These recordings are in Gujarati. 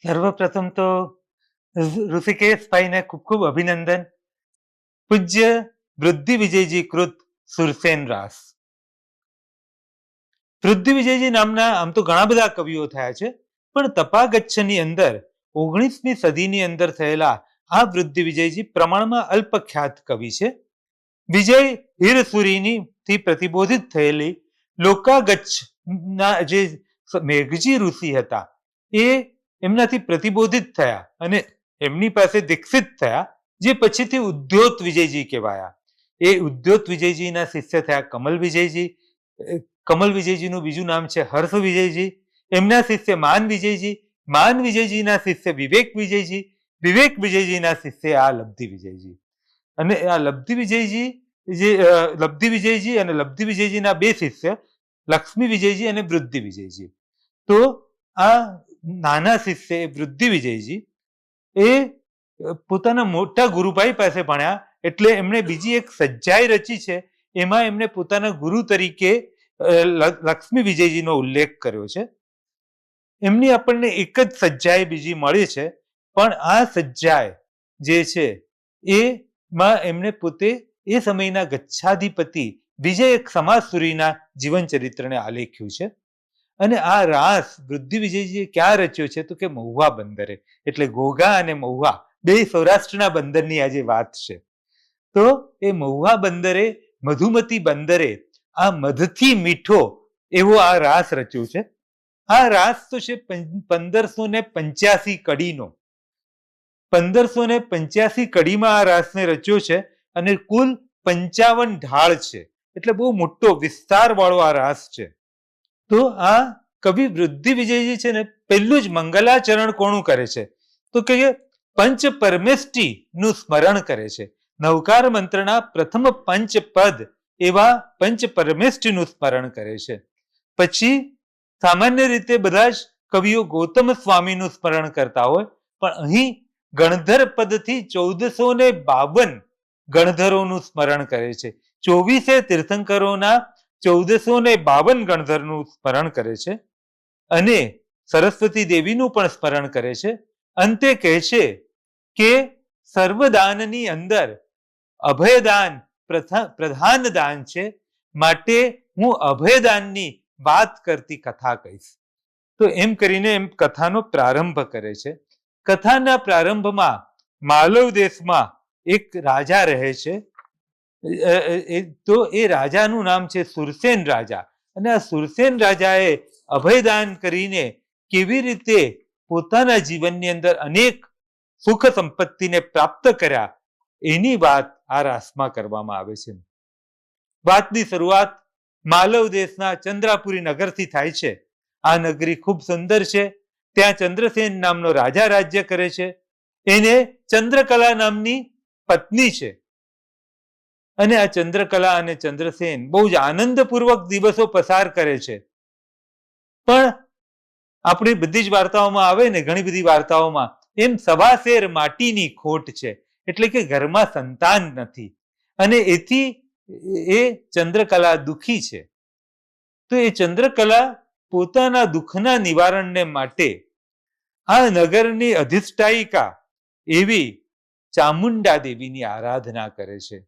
સર્વપ્રથમ તો ઋષિકેશભાઈને ખૂબ ખૂબ અભિનંદન. પૂજ્ય વૃદ્ધિ વિજયજી કૃત સુરસેન રાસ. વૃદ્ધિ વિજયજી નામના આમ તો ઘણા બધા કવિઓ થયા છે, પણ તપાગચ્છની અંદર 19મી સદીની અંદર થયેલા આ વૃદ્ધિ વિજયજી પ્રમાણમાં અલ્પખ્યાત કવિ છે. વિજય હીરસુરીની થી પ્રતિબોધિત થયેલી લોકાગચ્છના જે મેઘજી ઋષિ હતા એ એમનાથી પ્રતિબોધિત થયા અને એમની પાસે દીક્ષિત થયા, જે પછીથી ઉદ્યોત વિજયજી કહેવાયા. એ ઉદ્યોત વિજયજીના શિષ્ય થયા કમલ વિજયજી. કમલ વિજયજીનું બીજું નામ છે હર્ષ વિજયજી. એમના શિષ્ય માન વિજયજી. માન વિજયજીના શિષ્ય વિવેક વિજયજી. વિવેક વિજયજીના શિષ્ય આ લબ્ધિ વિજયજી. અને આ લબ્ધિ વિજયજી લબ્ધિ વિજયજી અને લબ્ધિ વિજયજીના બે શિષ્ય લક્ષ્મી વિજયજી અને વૃદ્ધિ વિજયજી. તો આ નાના શિષ્ય વૃદ્ધિ વિજયજી એ પોતાના મોટા ગુરુભાઈ પાસે ભણ્યા, એટલે એમણે બીજી એક સજ્જાઈ રચી છે. એમાં એમણે પોતાના ગુરુ તરીકે લક્ષ્મી વિજયજીનો ઉલ્લેખ કર્યો છે. એમની આપણને એક જ સજ્જાઈ બીજી મળી છે, પણ આ સજ્જાઈ જે છે એમાં એમણે પોતે એ સમયના ગચ્છાધિપતિ વિજય એક સમાજસુરીના જીવન ચરિત્રને આલેખ્યું છે. અને આ રાસ વૃદ્ધિ વિજયજીએ ક્યાં રચ્યો છે તો કે મહુવા બંદરે. એટલે ઘોઘા અને મહુવા બે સૌરાષ્ટ્રના બંદરની આજે વાત છે. તો એ મહુવા બંદરે મધુમતી બંદરે આ મધથી મીઠો એવો આ રાસ રચ્યો છે. આ રાસ તો છે 1585 કડીનો. 1585 કડીમાં આ રાસને રચ્યો છે અને કુલ 55 ઢાળ છે. એટલે બહુ મોટો વિસ્તાર વાળો આ રાસ છે. તો આ કવિ વૃદ્ધિ વિજયજી છે ને પહેલું જ મંગલાચરણ કોનું કરે છે તો કે પંચ પરમેષ્ટિ નું સ્મરણ કરે છે. નવકાર મંત્રના પ્રથમ પંચ પદ એવા પંચ પરમેષ્ટિનું સ્મરણ કરે છે. પછી સામાન્ય રીતે બધા જ કવિઓ ગૌતમ સ્વામીનું સ્મરણ કરતા હોય, પણ અહીં ગણધર પદથી 1452 ગણધરોનું સ્મરણ કરે છે. 24 તીર્થંકરોના 1452 ગણધરનું સ્મરણ કરે છે અને સરસ્વતી દેવીનું પણ સ્મરણ કરે છે. અંતે કહે છે કે સર્વદાનની અંદર અભયદાન પ્રધાન દાન છે, માટે હું અભયદાનની વાત કરતી કથા કહીશ. તો એમ કરીને એમ કથાનો પ્રારંભ કરે છે. કથાના પ્રારંભમાં માલવ દેશમાં એક રાજા રહે છે. તો એ રાજાનું નામ છે સુરસેન રાજા. અને આ સુરસેન રાજાએ અભયદાન કરીને કેવી રીતે પોતાના જીવનની અંદર અનેક સુખ સંપત્તિને પ્રાપ્ત કર્યા એની વાત આ રાસમાં કરવામાં આવે છે. વાતની શરૂઆત માલવ દેશના ચંદ્રાપુરી નગરથી થાય છે. આ નગરી ખૂબ સુંદર છે. ત્યાં ચંદ્રસેન નામનો રાજા રાજ્ય કરે છે. એને ચંદ્રકલા નામની પત્ની છે. અને આ ચંદ્રકલા અને ચંદ્રસેન બહુ જ આનંદપૂર્વક દિવસો પસાર કરે છે. પણ આપણી બધી જ વાર્તાઓમાં આવે ને, ઘણી બધી વાર્તાઓમાં એમ સવાશેર માટીની ખોટ છે. એટલે કે ઘરમાં સંતાન નથી અને એથી એ ચંદ્રકલા દુખી છે. તો એ ચંદ્રકલા પોતાના દુઃખના નિવારણને માટે આ નગરની અધિષ્ઠાયિકા એવી ચામુંડા દેવીની આરાધના કરે છે.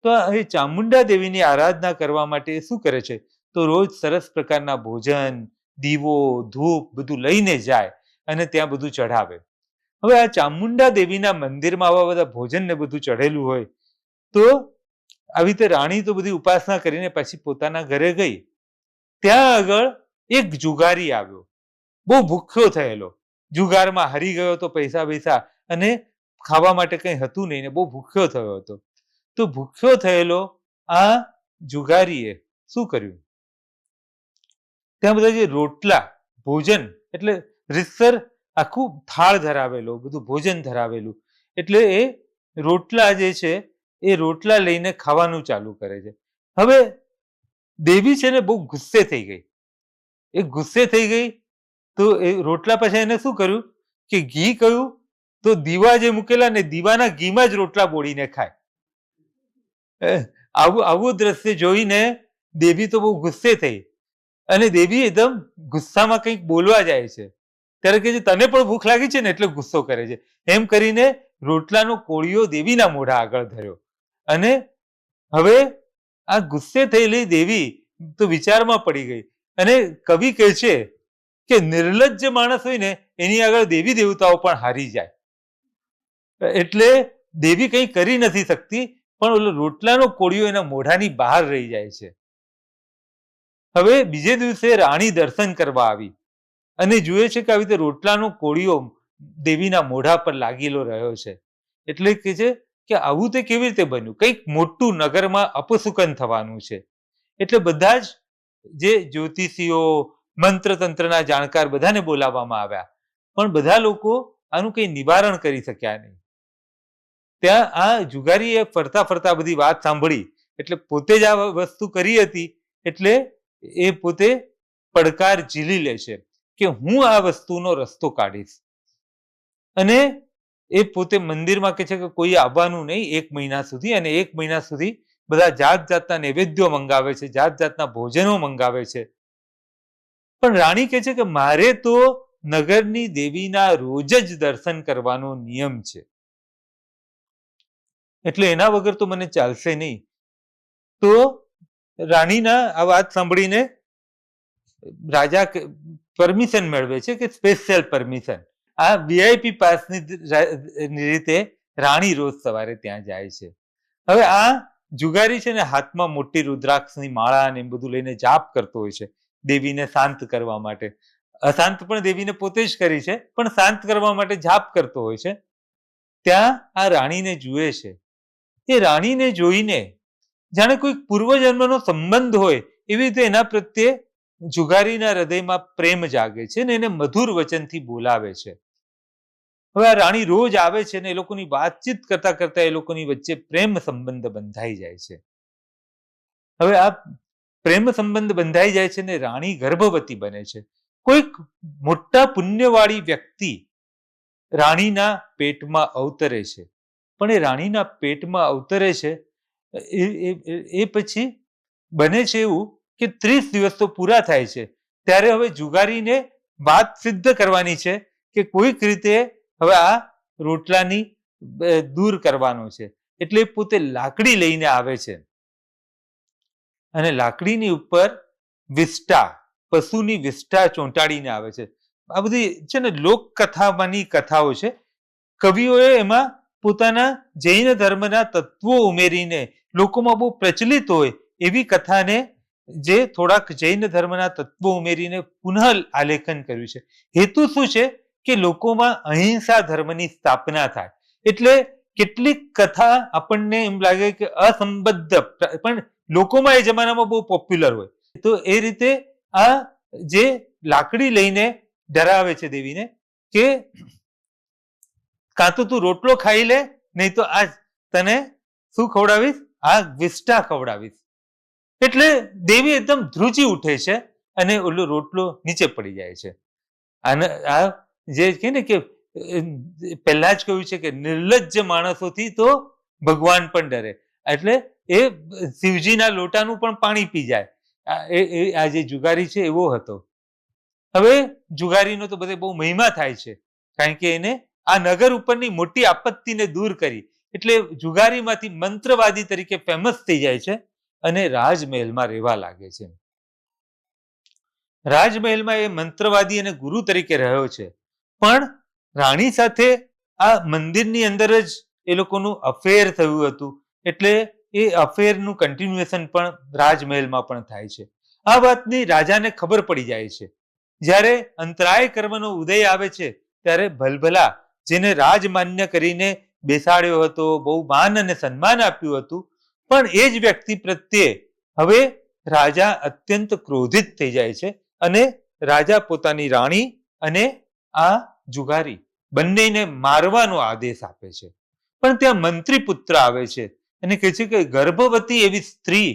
તો એ ચામુંડા દેવીની આરાધના કરવા માટે શું કરે છે તો રોજ સરસ પ્રકારના ભોજન, દીવો, ધૂપ બધું લઈને જાય અને ત્યાં બધું ચઢાવે. હવે આ ચામુંડા દેવીના મંદિરમાં આવા બધા ભોજન ને બધું ચઢેલું હોય તો આવી રીતે રાણી તો બધી ઉપાસના કરીને પછી પોતાના ઘરે ગઈ. ત્યાં આગળ એક જુગારી આવ્યો, બહુ ભૂખ્યો થયેલો. જુગારમાં હારી ગયો તો પૈસા અને ખાવા માટે કંઈ હતું નહીં ને બહુ ભૂખ્યો થયો હતો. તો ભૂખ્યો થયેલો આ જુગારીએ શું કર્યું, ત્યાં બધા જે રોટલા ભોજન એટલે રીતસર આખું થાળ ધરાવેલો, બધું ભોજન ધરાવેલું, એટલે એ રોટલા જે છે એ રોટલા લઈને ખાવાનું ચાલુ કરે છે. હવે દેવી છે ને બહુ ગુસ્સે થઈ ગઈ. એ ગુસ્સે થઈ ગઈ તો એ રોટલા પછી એને શું કર્યું કે ઘી કહ્યું તો દીવા જે મૂકેલા ને દીવાના ઘીમાં જ રોટલા બોળીને ખાય. આવું દ્રશ્ય જોઈને દેવી તો બહુ ગુસ્સે થઈ અને દેવી એકદમ ગુસ્સામાં કંઈક બોલવા જાય છે. ત્યારે કે છે તને પણ ભૂખ લાગી છે ને એટલે ગુસ્સો કરે છે. એમ કરીને રોટલાનો કોળિયો દેવીના મોઢા આગળ ધર્યો. અને હવે આ ગુસ્સે થયેલી દેવી તો વિચારમાં પડી ગઈ. અને કવિ કહે છે કે નિર્લજ્જ માણસ હોય ને એની આગળ દેવી દેવતાઓ પણ હારી જાય. એટલે દેવી કંઈ કરી નથી શકતી, પણ ઓલો રોટલાનો કોળિયો એના મોઢાની બહાર રહી જાય છે. હવે બીજે દિવસે રાણી દર્શન કરવા આવી અને જુએ છે કે આવી રીતે રોટલાનો કોળિયો દેવીના મોઢા પર લાગેલો રહ્યો છે. એટલે કે છે કે આવું તે કેવી રીતે બન્યું? કંઈક મોટું નગરમાં અપશુકન થવાનું છે. એટલે બધા જ જે જ્યોતિષીઓ, મંત્રતંત્રના જાણકાર બધાને બોલાવવામાં આવ્યા, પણ બધા લોકો આનું કંઈ નિવારણ કરી શક્યા નહીં. ત્યાં આ જુગારીએ ફરતા ફરતા બધી વાત સાંભળી, એટલે પોતે જ આ વસ્તુ કરી હતી, એટલે એ પોતે પડકાર ઝીલી લે છે કે હું આ વસ્તુનો રસ્તો કાઢીશ. અને એ પોતે મંદિરમાં કહે છે કે કોઈ આવવાનું નહીં 1 મહિના સુધી. અને 1 મહિના સુધી બધા જાત જાતના નૈવેદ્યો મંગાવે છે, જાત જાતના ભોજનો મંગાવે છે. પણ રાણી કહે છે કે મારે તો નગરની દેવીના રોજ જ દર્શન કરવાનો નિયમ છે, એટલે એના વગર તો મને ચાલશે નહીં. તો રાણીના આ વાત સાંભળીને રાજા પરમિશન મેળવે છે કે સ્પેશિયલ પરમિશન. આ VIP પાસની રીતે રાણી રોજ સવારે ત્યાં જાય છે. હવે આ જુગારી છે ને હાથમાં મોટી રુદ્રાક્ષની માળા ને બધું લઈને જાપ કરતો હોય છે દેવીને શાંત કરવા માટે. અશાંત પણ દેવીને પોતે જ કરી છે, પણ શાંત કરવા માટે જાપ કરતો હોય છે. ત્યાં આ રાણીને જુએ છે. એ રાણીને જોઈને જાણે કોઈ પૂર્વજન્મનો સંબંધ હોય એવી રીતે એના પ્રત્યે જુગારીના હૃદયમાં પ્રેમ જાગે છે ને એને મધુર વચનથી બોલાવે છે. હવે આ રાણી રોજ આવે છે ને એ લોકોની વાતચીત કરતા કરતા એ લોકોની વચ્ચે પ્રેમ સંબંધ બંધાઈ જાય છે. હવે આ પ્રેમ સંબંધ બંધાઈ જાય છે ને રાણી ગર્ભવતી બને છે. કોઈક મોટા પુણ્યવાળી વ્યક્તિ રાણીના પેટમાં અવતરે છે. પણ એ રાણીના પેટમાં અવતરે છે એ પછી બને છે એવું કે 30 દિવસ તો પૂરા થાય છે. ત્યારે હવે જુગારીને વાત સિદ્ધ કરવાની છે કે કોઈક રીતે હવે આ રોટલાની દૂર કરવાનો છે. એટલે પોતે લાકડી લઈને આવે છે અને લાકડીની ઉપર વિષ્ટા, પશુની વિષ્ટા ચોંટાડીને આવે છે. આ બધી છે ને લોકકથામાંની કથાઓ છે. કવિઓએ એમાં પોતાના જૈન ધર્મના તત્વો ઉમેરીને લોકોમાં બહુ પ્રચલિત હોય એવી કથાને જે થોડાક જૈન ધર્મના તત્વો ઉમેરીને પુનઃ આલેખન કર્યું છે. હેતુ શું છે કે લોકોમાં અહિંસા ધર્મની સ્થાપના થાય. એટલે કેટલીક કથા આપણને એમ લાગે કે અસંબદ્ધ, પણ લોકોમાં એ જમાનામાં બહુ પોપ્યુલર હોય. તો એ રીતે આ જે લાકડી લઈને ડરાવે છે દેવીને કે કાં તો તું રોટલો ખાઈ લે, નહીં તો આજ તને શું ખવડાવીશ? આ વિષ્ટા ખવડાવીશ. એટલે દેવી એકદમ ધ્રુજી ઉઠે છે અને ઓલો રોટલો નીચે પડી જાય છે. અને આ જે કે ને કે પહેલા જ કહ્યું છે કે નિર્લજ્જ માણસોથી તો ભગવાન પણ ડરે. એટલે એ શિવજીના લોટાનું પણ પાણી પી જાય. આ જે જુગારી છે એવો હતો. હવે જુગારીનો તો બધે બહુ મહિમા થાય છે, કારણ કે એને આ નગર ઉપરની મોટી આપત્તિને દૂર કરી. એટલે જુગારીમાંથી મંત્રવાદી તરીકે ફેમસ થઈ જાય છે અને રાજમહેલમાં રહેવા લાગે છે. રાજમહેલમાં એ મંત્રવાદી અને ગુરુ તરીકે રહ્યો છે. પણ રાણી સાથે આ મંદિરની અંદર જ એ લોકોનું અફેર થયું હતું. એટલે એ અફેરનું કન્ટિન્યુએશન પણ રાજમહેલમાં પણ થાય છે. આ વાતની રાજાને ખબર પડી જાય છે. જ્યારે અંતરાય કર્મનો ઉદય આવે છે ત્યારે ભલભલા, જેને રાજમાન્ય કરીને બેસાડ્યો હતો, બહુ માન અને સન્માન આપ્યું હતું, પણ એ જ વ્યક્તિ પ્રત્યે હવે રાજા અત્યંત ક્રોધિત થઈ જાય છે અને રાજા પોતાની રાણી અને આ જુગારી બંનેને મારવાનો આદેશ આપે છે. પણ ત્યાં મંત્રી પુત્ર આવે છે અને કહે છે કે ગર્ભવતી એવી સ્ત્રી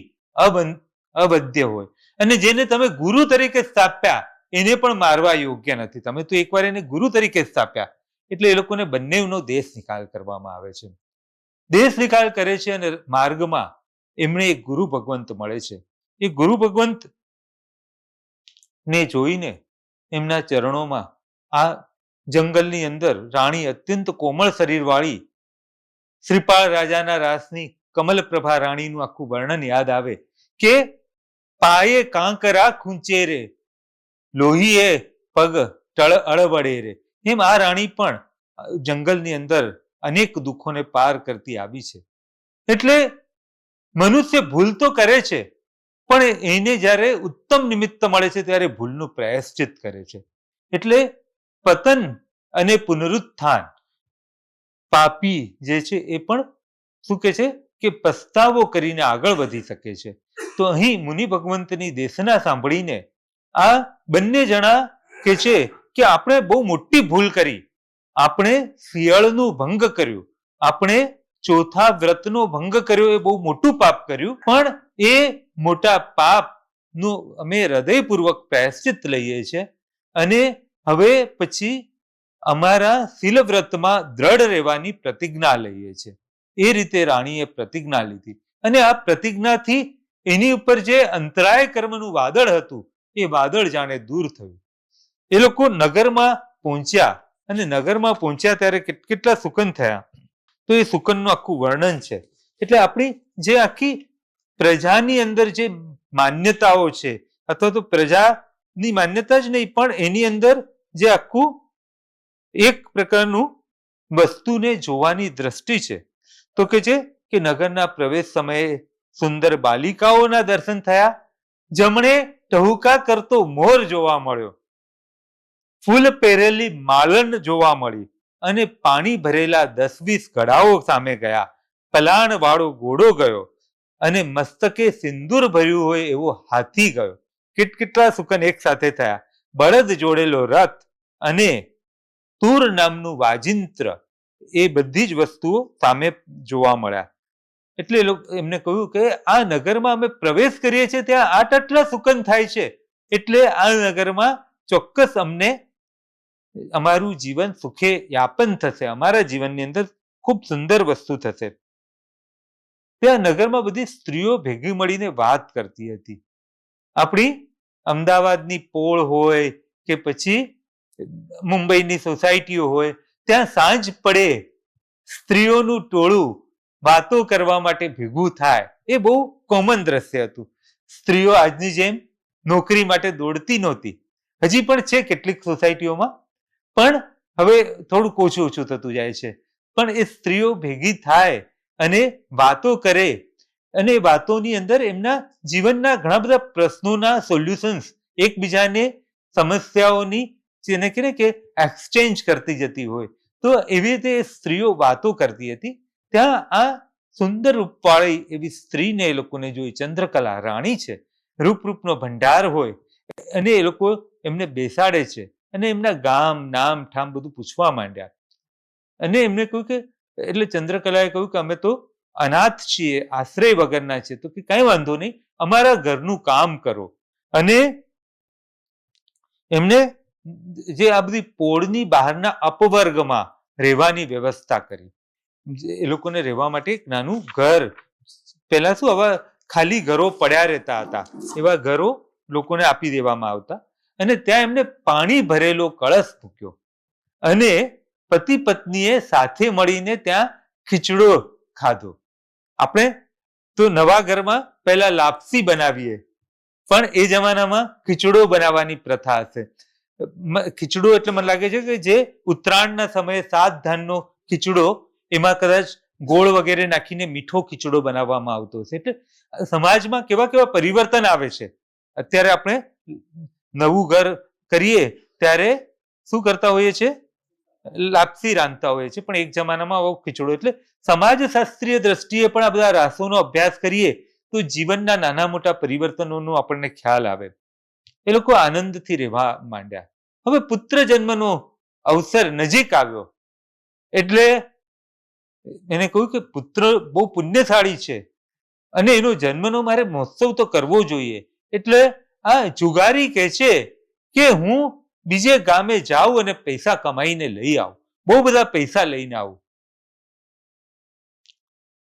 અવધ્ય હોય અને જેને તમે ગુરુ તરીકે સ્થાપ્યા એને પણ મારવા યોગ્ય નથી. તમે તો એકવાર એને ગુરુ તરીકે સ્થાપ્યા. એટલે એ લોકોને બંનેનો દેશ નિકાલ કરવામાં આવે છે. દેશ નિકાલ કરે છે અને માર્ગમાં એમણે એક ગુરુ ભગવંત મળે છે. એ ગુરુ ભગવંત ને જોઈને એમના ચરણોમાં આ જંગલની અંદર રાણી અત્યંત કોમળ શરીર વાળી શ્રીપાળ રાજાના રાસની કમલપ્રભા રાણીનું આખું વર્ણન યાદ આવે કે પાયે કાંકરા ખૂંચે રે, લોહીએ પગ અળવડે રે. એમ આ રાણી પણ જંગલની અંદર અનેક દુઃખોને પાર કરતી આવી છે. એટલે મનુષ્ય ભૂલ તો કરે છે, પણ એને જ્યારે ઉત્તમ નિમિત્ત મળે છે ત્યારે ભૂલનું પ્રાયશ્ચિત કરે છે. એટલે પતન અને પુનરુત્થાન, પાપી જે છે એ પણ શું કે છે કે પસ્તાવો કરીને આગળ વધી શકે છે. તો અહીં મુનિ ભગવંતની દેશના સાંભળીને આ બંને જણા કે છે કે આપણે બહુ મોટી ભૂલ કરી, આપણે શિયાળનું ભંગ કર્યું, આપણે ચોથા વ્રતનો ભંગ કર્યો, એ બહુ મોટું પાપ કર્યું, પણ એ મોટા પાપનું અમે હૃદયપૂર્વક પ્રાયશ્ચિત લઈએ છીએ અને હવે પછી અમારા શીલવ્રતમાં દ્રઢ રહેવાની પ્રતિજ્ઞા લઈએ છીએ. એ રીતે રાણીએ પ્રતિજ્ઞા લીધી અને આ પ્રતિજ્ઞાથી એની ઉપર જે અંતરાય કર્મનું વાદળ હતું એ વાદળ જાણે દૂર થયું. એ લોકો નગરમાં પહોંચ્યા અને નગરમાં પહોંચ્યા ત્યારે કેટલા સુકન થયા, તો એ સુકનનું આખું વર્ણન છે. એટલે આપણી જે આખી પ્રજાની અંદર જે માન્યતાઓ છે, અથવા તો પ્રજાની માન્યતા જ નહીં પણ એની અંદર જે આખું એક પ્રકારનું વસ્તુને જોવાની દ્રષ્ટિ છે, તો કે છે કે નગરના પ્રવેશ સમયે સુંદર બાલિકાઓના દર્શન થયા, જમણે ટહુકા કરતો મોર જોવા મળ્યો, ફૂલ પહેરેલી માલણ જોવા મળી અને પાણી ભરેલા 10-20 ઘડાઓ સામે ગયા, પલાણ વાળો ઘોડો ગયો અને મસ્તકે સિંદૂર ભર્યું હોય એવો હાથી ગયો. કેટલા સુકન એક સાથે થયા. બળદ જોડેલો રથ અને તુર નામનું વાજિંત્ર, એ બધી જ વસ્તુઓ સામે જોવા મળ્યા. એટલે એમને કહ્યું કે આ નગરમાં અમે પ્રવેશ કરીએ છીએ ત્યાં આટલા સુકન થાય છે, એટલે આ નગરમાં ચોક્કસ અમને અમારું જીવન સુખે યાપન થશે, અમારા જીવનની અંદર ખૂબ સુંદર વસ્તુ થશે. ત્યાં નગરમાં બધી સ્ત્રીઓ ભેગી મળીને વાત કરતી હતી. આપણી અમદાવાદની પોળ હોય કે પછી મુંબઈની સોસાયટીઓ હોય, ત્યાં સાંજ પડે સ્ત્રીઓનું ટોળું વાતો કરવા માટે ભેગું થાય, એ બહુ કોમન દ્રશ્ય હતું. સ્ત્રીઓ આજની જેમ નોકરી માટે દોડતી નહોતી, હજી પણ છે કેટલીક સોસાયટીઓમાં, પણ હવે થોડું ઓછું થતું જાય છે. પણ એ સ્ત્રીઓ ભેગી થાય અને વાતો કરે અને વાતોની અંદર એમના જીવનના ઘણા બધા પ્રશ્નોના સોલ્યુશન્સ, એકબીજાને સમસ્યાઓની જેને કહે કે એક્સચેન્જ કરતી જતી હોય, તો એવી રીતે સ્ત્રીઓ વાતો કરતી હતી. ત્યાં આ સુંદર રૂપવાળી એવી સ્ત્રીને એ લોકોને જોઈ, ચંદ્રકલા રાણી છે, રૂપનો ભંડાર હોય, અને એ લોકો એમને બેસાડે છે અને એમના ગામ નામ ઠામ બધું પૂછવા માંડ્યા. અને એમને કહ્યું કે એટલે ચંદ્રકલાએ કહ્યું કે અમે તો અનાથ છીએ, આશ્રય વગરના છે, તો કે કઈ વાંધો નહીં, અમારા ઘરનું કામ કરો. અને એમને જે આ બધી પોળની બહારના અપવર્ગમાં રહેવાની વ્યવસ્થા કરી. એ લોકોને રહેવા માટે એક નાનું ઘર, પહેલા શું આવા ખાલી ઘરો પડ્યા રહેતા હતા, એવા ઘરો લોકોને આપી દેવામાં આવતા. અને ત્યાં એમને પાણી ભરેલો કળશ મૂક્યો અને પતિ પત્નીએ સાથે મળીને ત્યાં ખીચડો ખાધો. આપણે તો નવા ઘરમાં પહેલા લાપસી બનાવીએ, પણ એ જમાનામાં ખીચડો બનાવવાની પ્રથા હશે. ખીચડો એટલે મને લાગે છે કે જે ઉત્તરાયણના સમયે 7 ધાનનો ખીચડો, એમાં કદાચ ગોળ વગેરે નાખીને મીઠો ખીચડો બનાવવામાં આવતો હશે. એટલે સમાજમાં કેવા પરિવર્તન આવે છે. અત્યારે આપણે નવું ઘર કરીએ ત્યારે શું કરતા હોઈએ છીએ, લાપસી રાંધતા હોઈએ છીએ, પણ એક જમાનામાં આવો ખીચડો. એટલે સમાજશાસ્ત્રીય દ્રષ્ટિએ પણ આ બધા રાસોનો અભ્યાસ કરીએ તો જીવનના નાના મોટા પરિવર્તનોનો આપણને ખ્યાલ આવે. એ લોકો આનંદથી રહેવા માંડ્યા. હવે પુત્ર જન્મનો અવસર નજીક આવ્યો એટલે એને કહ્યું કે પુત્ર બહુ પુણ્યશાળી છે અને એનો જન્મનો મારે મહોત્સવ તો કરવો જોઈએ. એટલે આ જુગારી કહે છે કે હું બીજે ગામે જાઉં અને પૈસા કમાઈને લઈ આવું, બહુ બધા પૈસા લઈને આવું.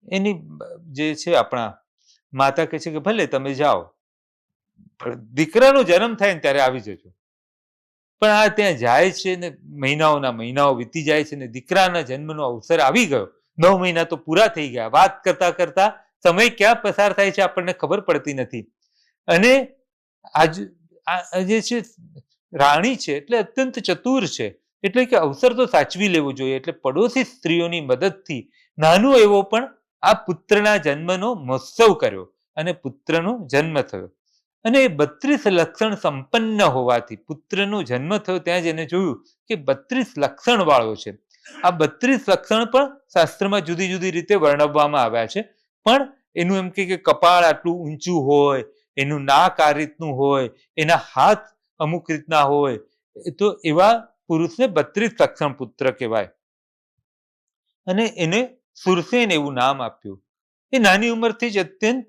એની જે છે આપણા માતા કહે છે કે ભલે તમે જાઓ, દીકરાનો જન્મ થાય ને ત્યારે આવી જજો. પણ આ ત્યાં જાય છે ને મહિનાઓના મહિનાઓ વીતી જાય છે ને દીકરાના જન્મનો અવસર આવી ગયો, 9 મહિના તો પૂરા થઈ ગયા. વાત કરતા કરતા સમય ક્યાં પસાર થાય છે આપણને ખબર પડતી નથી. અને આજ આ જે છે રાણી છે એટલે અત્યંત ચતુર છે, એટલે કે અવસર તો સાચવી લેવો જોઈએ. એટલે પડોશી સ્ત્રીઓની મદદથી નાનો એવો પણ આ પુત્રના જન્મનો મહોત્સવ કર્યો અને પુત્રનો જન્મ થયો. અને 32 લક્ષણ સંપન્ન હોવાથી પુત્રનો જન્મ થયો ત્યાં જ એને જોયું કે 32 લક્ષણ વાળો છે. આ 32 લક્ષણ પણ શાસ્ત્રમાં જુદી જુદી રીતે વર્ણવવામાં આવ્યા છે. પણ એનું એમ કે કપાળ આટલું ઊંચું હોય, એનું નાક આ રીતનું હોય, એના હાથ અમુક રીતના હોય, તો એવા પુરુષને 32 લક્ષણ પુત્ર કહેવાય. અને એને સુરસેન એવું નામ આપ્યું. એ નાની ઉંમરથી જ અત્યંત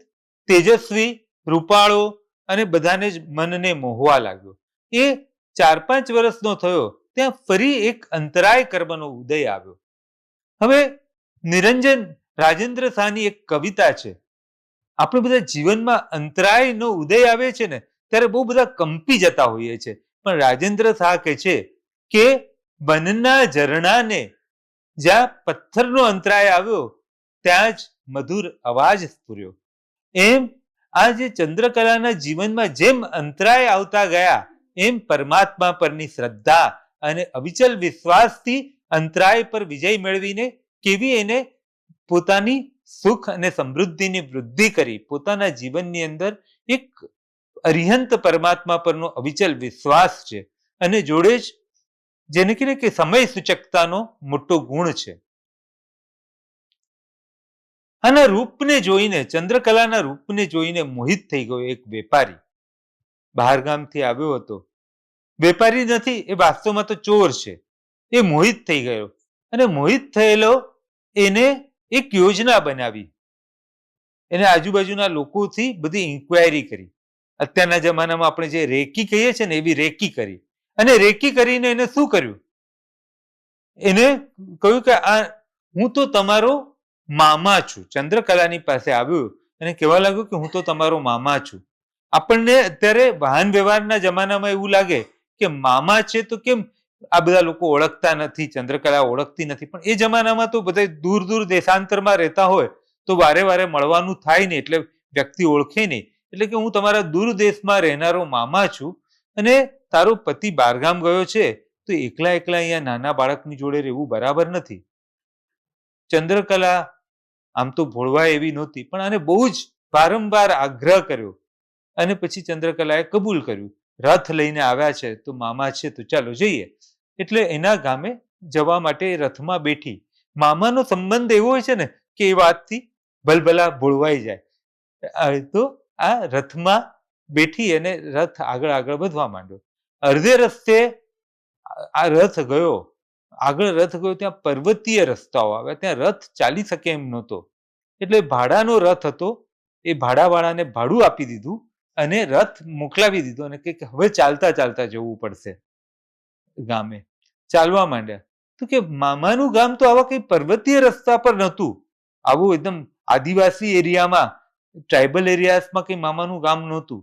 તેજસ્વી, રૂપાળો અને બધાને જ મનને મોહવા લાગ્યો. એ 4-5 વર્ષનો થયો ત્યાં ફરી એક અંતરાય કર્મનો ઉદય આવ્યો. હવે નિરંજન રાજેન્દ્ર શાહની એક કવિતા છે. આપણે બધા જીવનમાં અંતરાયનો ઉદય આવે છે ને ત્યારે બહુ બધા કંપી જતા હોઈએ છે, પણ રાજેન્દ્ર શાહ કહે છે કે વનના ઝરણાને જ્યાં પથ્થરનો અંતરાય આવ્યો ત્યાં જ મધુર અવાજ સ્ફુર્યો. એમ આ જે ચંદ્રકલાના જીવનમાં જેમ અંતરાય આવતા ગયા એમ પરમાત્મા પરની શ્રદ્ધા અને અવિચલ વિશ્વાસથી અંતરાય પર વિજય મેળવીને કેવી એને પોતાની સુખ અને સમૃદ્ધિની વૃદ્ધિ કરી. પોતાના જીવનની અંદર એક અરિહંત પરમાત્મા પરનો અવિચલ વિશ્વાસ છે અને જોડે જ જેને કહીએ કે સમય સૂચકતાનો મોટો ગુણ છે. આના રૂપને જોઈને, ચંદ્રકલાના રૂપને જોઈને મોહિત થઈ ગયો એક વેપારી. બહારગામથી આવ્યો હતો. વેપારી નથી, એ વાસ્તવમાં તો ચોર છે. એ મોહિત થઈ ગયો અને મોહિત થયેલો એને એક યોજના બનાવી. એને આજુબાજુના લોકોથી બધી ઇન્ક્વાયરી કરી. અત્યારના જમાનામાં આપણે જે રેકી કહીએ છીએ ને એવી રેકી કરી. અને રેકી કરીને એને શું કર્યું? એને કહ્યું કે આ હું તો તમારો મામા છું. ચંદ્રકલાની પાસે આવ્યો અને કહેવા લાગ્યું કે હું તો તમારો મામા છું. આપણને અત્યારે વાહન વ્યવહારના જમાનામાં એવું લાગે કે મામા છે તો કેમ આ બધા લોકો ઓળખતા નથી, ચંદ્રકલા ઓળખતી નથી. પણ એ જમાનામાં તો બધા દૂર દૂર દેશાંતરમાં રહેતા હોય તો વારે વારે મળવાનું થાય નહીં, એટલે વ્યક્તિ ઓળખે નહીં. એટલે કે હું તમારા દૂર દેશમાં રહેનારો મામા છું અને તારો પતિ બહારગામ ગયો છે તો એકલા એકલા અહીંયા નાના બાળકની જોડે રહેવું બરાબર નથી. ચંદ્રકલા આમ તો ભોળવા એવી નહોતી, પણ આને બહુ જ વારંવાર આગ્રહ કર્યો અને પછી ચંદ્રકલાએ કબૂલ કર્યું. રથ લઈને આવ્યા છે તો મામા છે તો ચાલો જઈએ. એટલે એના ગામે જવા માટે રથમાં બેઠી. મામાનો સંબંધ એવો હોય છે ને કે એ વાતથી ભલભલા ભોળવાઈ જાય. તો આ રથમાં બેઠી અને રથ આગળ આગળ વધવા માંડ્યો. અડધે રસ્તે આ રથ ગયો, આગળ રથ ગયો ત્યાં પર્વતીય રસ્તાઓ આવ્યા, ત્યાં રથ ચાલી શકે એમ નહોતો. એટલે ભાડાનો રથ હતો, એ ભાડાવાળાને ભાડું આપી દીધું અને રથ મોકલાવી દીધો અને કે હવે ચાલતા ચાલતા જવું પડશે ગામે. ચાલવા માંડ્યા તો કે મામાનું ગામ તો આવા કઈ પર્વતીય રસ્તા પર નહોતું, આવું એકદમ આદિવાસી એરિયામાં, ટ્રાઇબલ એરિયામાં કઈ મામાનું ગામ નહોતું.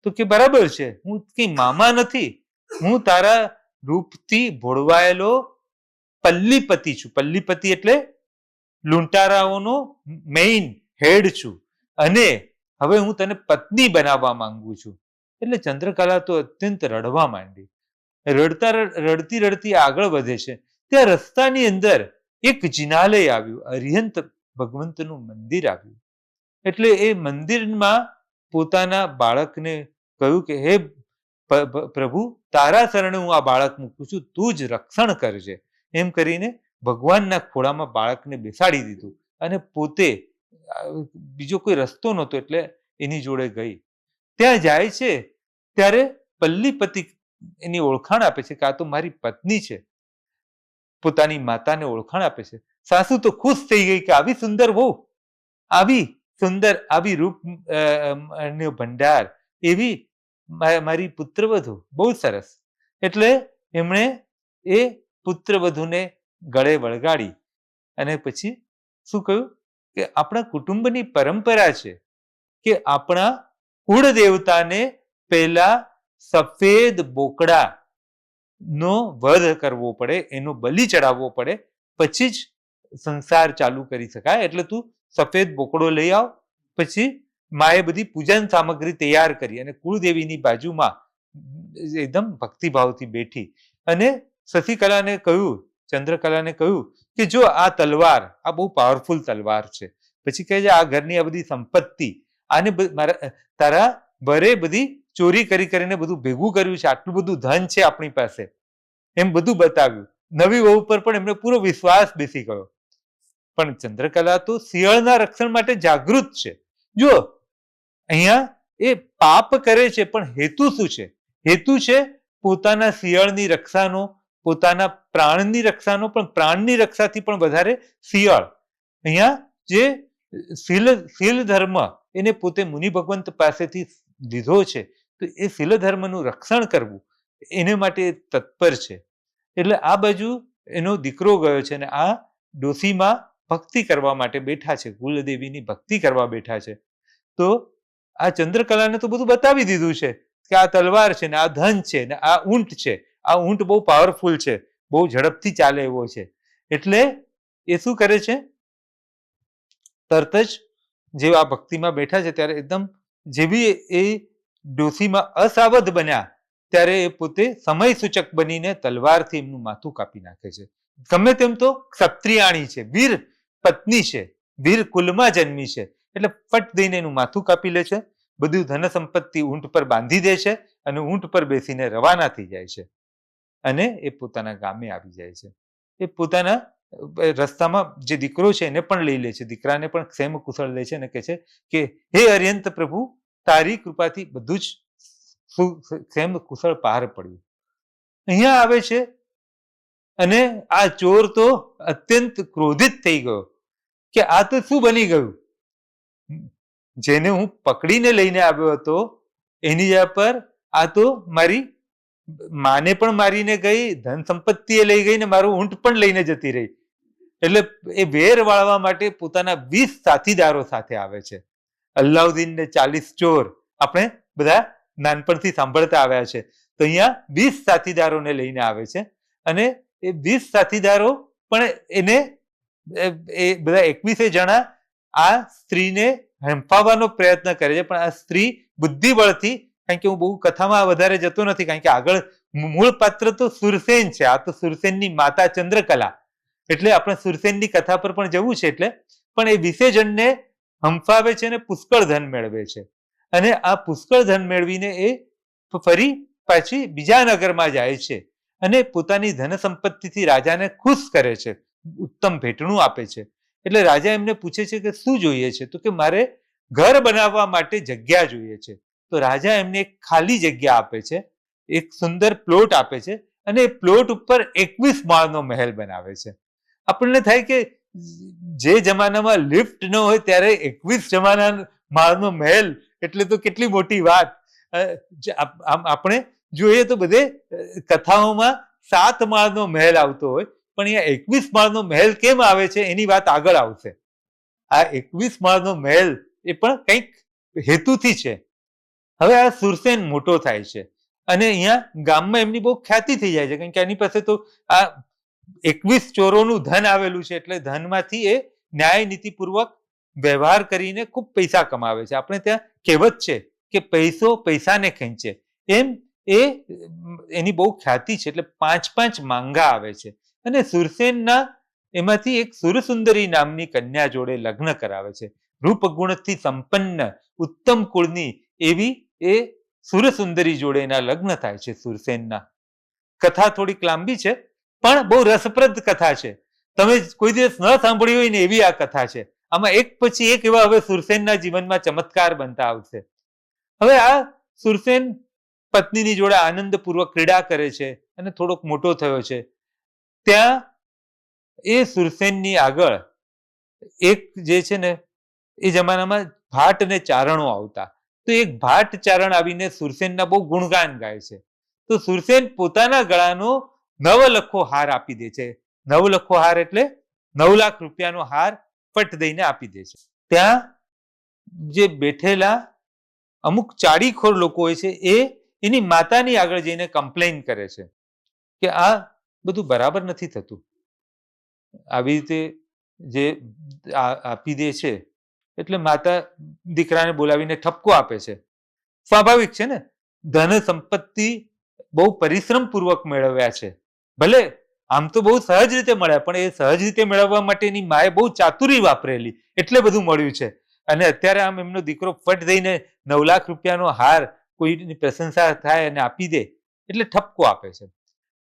તો કે બરાબર છે, હું કઈ મામા નથી, હું તારા રૂપથી ભોળવાયેલો પલ્લીપતિ છું. પલ્લીપતિ એટલે લૂંટારાઓનો મેઇન હેડ છું અને હવે હું તને પત્ની બનાવવા માંગુ છું. એટલે ચંદ્રકલા તો અત્યંત રડવા માંડી. રડતી રડતી આગળ વધે છે ત્યાં રસ્તાની અંદર એક જિનાલય આવ્યું, અરિહંત ભગવંતનું મંદિર આવ્યું. એટલે એ મંદિરમાં પોતાના બાળકને કહ્યું કે હે પ્રભુ, તારા શરણે હું આ બાળક મૂકું છું, તું જ રક્ષણ કરજે. એમ કરીને ભગવાનના ખોળામાં બાળકને બેસાડી દીધું અને પોતે, બીજો કોઈ રસ્તો નહોતો એટલે એની જોડે ગઈ. ત્યાં જાય છે ત્યારે પલ્લીપતિ એની ઓળખાણ આપે છે કે આ તો મારી પત્ની છે. પોતાની માતાને ઓળખાણ આપે છે. સાસુ તો ખુશ થઈ ગઈ કે આવી સુંદર વહુ, આવી સુંદર, આવી રૂપ ભંડાર, એવી મારી પુત્રવધુ, બહુ સરસ. એટલે એમણે એ પુત્રવધુને ગળે વળગાડી અને પછી શું કહ્યું કે આપણા કુટુંબની પરંપરા છે કે આપણા કુળ દેવતાને પહેલા સફેદ બોકડા નો વધ કરવો પડે, એનો બલિ ચડાવવો પડે, પછી જ સંસાર ચાલુ કરી શકાય. એટલે તું સફેદ બોકડો લઈ આવ. પછી માએ બધી પૂજન સામગ્રી તૈયાર કરી અને કુળદેવીની બાજુમાં એકદમ ભક્તિભાવથી બેઠી અને શશિકલાને કહ્યું, ચંદ્રકલાને કહ્યું કે જો આ તલવાર, આ બહુ પાવરફુલ તલવાર છે. પછી કહે છે આ ઘરની આ બધી સંપત્તિ, આને તારા વરે બધી ચોરી કરી કરીને બધું ભેગું કર્યું છે, આટલું બધું ધન છે આપણી પાસે, એમ બધું બતાવ્યું. નવી વહુ પર પણ એમને પૂરો વિશ્વાસ બેસી ગયો. પણ ચંદ્રકલા તો શિયાળના રક્ષણ માટે જાગૃત છે. જો અહીંયા એ પાપ કરે છે, પણ હેતુ શું છે? હેતુ છે પોતાના શિયાળની રક્ષાનો, પોતાના પ્રાણની રક્ષાનો, પણ પ્રાણની રક્ષાથી પણ વધારે શિયાળ. અહીંયા જે શીલ ધર્મ એને પોતે મુનિ ભગવંત પાસેથી લીધો છે, તો એ શીલ ધર્મનું રક્ષણ કરવું એને માટે તત્પર છે. એટલે આ બાજુ એનો દીકરો ગયો છે અને આ ડોસીમાં ભક્તિ કરવા માટે બેઠા છે, કુલદેવીની ભક્તિ કરવા બેઠા છે. તો આ ચંદ્રકલાને તો બધું બતાવી દીધું છે કે આ તલવાર છે ને આ ધન છે ને આ ઊંટ છે, આ ઊંટ બહુ પાવરફુલ છે, બહુ ઝડપથી ચાલે એવો છે. એટલે એ શું કરે છે, તરત જ જે આ ભક્તિમાં બેઠા છે ત્યારે એકદમ જેવી એ ડોસીમાં અસાવધ બન્યા ત્યારે એ પોતે સમય સૂચક બનીને તલવારથી એમનું માથું કાપી નાખે છે. ગમે તેમ તો ક્ષત્રિયાણી છે, વીર પત્ની છે, વીર કુલમાં જન્મી છે, એટલે ફટ દઈને એનું માથું કાપી લે છે. બધું ધન સંપત્તિ ઊંટ પર બાંધી દે છે અને ઊંટ પર બેસીને રવાના થઈ જાય છે અને એ પોતાના ગામે આવી જાય છે. એ પોતાના રસ્તામાં જે દીકરો છે એને પણ લઈ લે છે, દીકરાને પણ ક્ષેમ કુશળ લે છે અને કહે છે કે હે અર્યંત પ્રભુ, તારી કૃપાથી બધું જ ક્ષેમ કુશળ પાર પડ્યું. અહીંયા આવે છે અને આ ચોર તો અત્યંત ક્રોધિત થઈ ગયો કે આ તો શું બની ગયું, જેને હું પકડીને લઈને આવ્યો હતો એની જગ્યા પર આ તો મારી માને પણ મારીને ગઈ, ધન સંપત્તિ લઈ ગઈ ને મારું ઊંટ પણ લઈને જતી રહી. એટલે એ વેર વાળવા માટે પોતાના 20 સાથીદારો સાથે આવે છે. અલ્લાઉદ્દીન ને 40 ચોર આપણે બધા નાનપણથી સાંભળતા આવ્યા છે. તો અહીંયા 20 સાથીદારોને લઈને આવે છે અને એ 20 સાથીદારો પણ એને એ બધા 21 જણા આ સ્ત્રીને હંફાવવાનો પ્રયત્ન કરે છે. પણ આ સ્ત્રી બુદ્ધિબળથી, કારણ કે હું બહુ કથામાં વધારે જતો નથી, કારણ કે આગળ મૂળ પાત્ર તો સુરસેન છે, આ તો સુરસેનની માતા ચંદ્રકલા, એટલે આપણે સુરસેનની કથા પર પણ જવું છે. એટલે પણ એ 20 જણને હંફાવે છે અને પુષ્કળ ધન મેળવે છે અને આ પુષ્કળ ધન મેળવીને એ ફરી પાછી બીજા નગરમાં જાય છે અને પોતાની ધન સંપત્તિથી રાજાને ખુશ કરે છે, ઉત્તમ ભેટણું આપે છે. એટલે રાજા એમને પૂછે છે કે શું જોઈએ છે, તો કે મારે ઘર બનાવવા માટે જગ્યા જોઈએ છે. તો રાજા એમને એક ખાલી જગ્યા આપે છે, એક સુંદર પ્લોટ આપે છે અને એ પ્લોટ ઉપર 21 માળનો મહેલ બનાવે છે. આપણને થાય કે જે જમાનામાં લિફ્ટ ન હોય ત્યારે 21 માળનો મહેલ એટલે તો કેટલી મોટી વાત. આપણે જોઈએ તો બધે કથાઓમાં 7 માળનો મહેલ આવતો હોય, પણ અહીંયા 21 માળનો મહેલ કેમ આવે છે એની વાત આગળ આવશે. આ 21 માળનો મહેલ એ પણ કંઈક હેતુથી છે. હવે આ સુરસેન મોટો થાય છે અને અહીંયા ગામમાં એમની બહુ ખ્યાતિ થઈ જાય છે, કારણ કે એની પાસે તો આ 21 ચોરોનું ધન આવેલું છે. એટલે ધનમાંથી એ ન્યાય નીતિપૂર્વક વ્યવહાર કરીને ખૂબ પૈસા કમાવે છે. આપણે ત્યાં કહેવત છે કે પૈસો પૈસાને ખેંચે, એમ એ એની બહુ ખ્યાતિ છે. એટલે 5 માંગા આવે છે અને સુરસેનના એમાંથી એક સુરસુંદરી નામની કન્યા જોડે લગ્ન કરાવે છે. રૂપ ગુણથી સંપન્ન ઉત્તમ કુળની એવી એ સુરસુંદરી જોડે એના લગ્ન થાય છે સુરસેનના. કથા થોડીક લાંબી છે પણ બહુ રસપ્રદ કથા છે. તમે કોઈ દિવસ ન સાંભળી હોય ને એવી આ કથા છે. આમાં એક પછી એક એવા હવે સુરસેનના જીવનમાં ચમત્કાર બનતા આવશે. હવે આ સુરસેન પત્નીની જોડે આનંદપૂર્વક ક્રીડા કરે છે અને થોડોક મોટો થયો છે. ત્યાં એ સુરસેનની આગળ એક જે છે ને એ જમાનામાં ભાટ ને ચારણો આવતા. તો એક ભાટ ચારણ આવીને સુરસેનના બહુ ગુણગાન ગાય છે. તો સુરસેન પોતાના ગળાનો 9 લખો હાર આપી દે છે. 9 લખો હાર એટલે 9 લાખ રૂપિયાનો હાર ફટ દઈને આપી દે છે. ત્યાં જે બેઠેલા અમુક ચાડીખોર લોકો હોય છે એ એની માતાની આગળ જઈને કમ્પ્લેન કરે છે કે આ બધું બરાબર નથી થતું. આવી રીતે જે આપી દે છે એટલે માતા દીકરાને બોલાવીને ઠપકો આપે છે. સ્વાભાવિક છે ને, ધન સંપત્તિ બહુ પરિશ્રમ પૂર્વક મેળવ્યા છે. ભલે આમ તો બહુ સહજ રીતે મળ્યા, પણ એ સહજ રીતે મેળવવા માટેની માએ બહુ ચાતુરી વાપરેલી, એટલે બધું મળ્યું છે. અને અત્યારે આમ એમનો દીકરો ફટ દઈને 9 લાખ રૂપિયાનો હાર કોઈની પ્રશંસા થાય અને આપી દે એટલે ઠપકો આપે છે.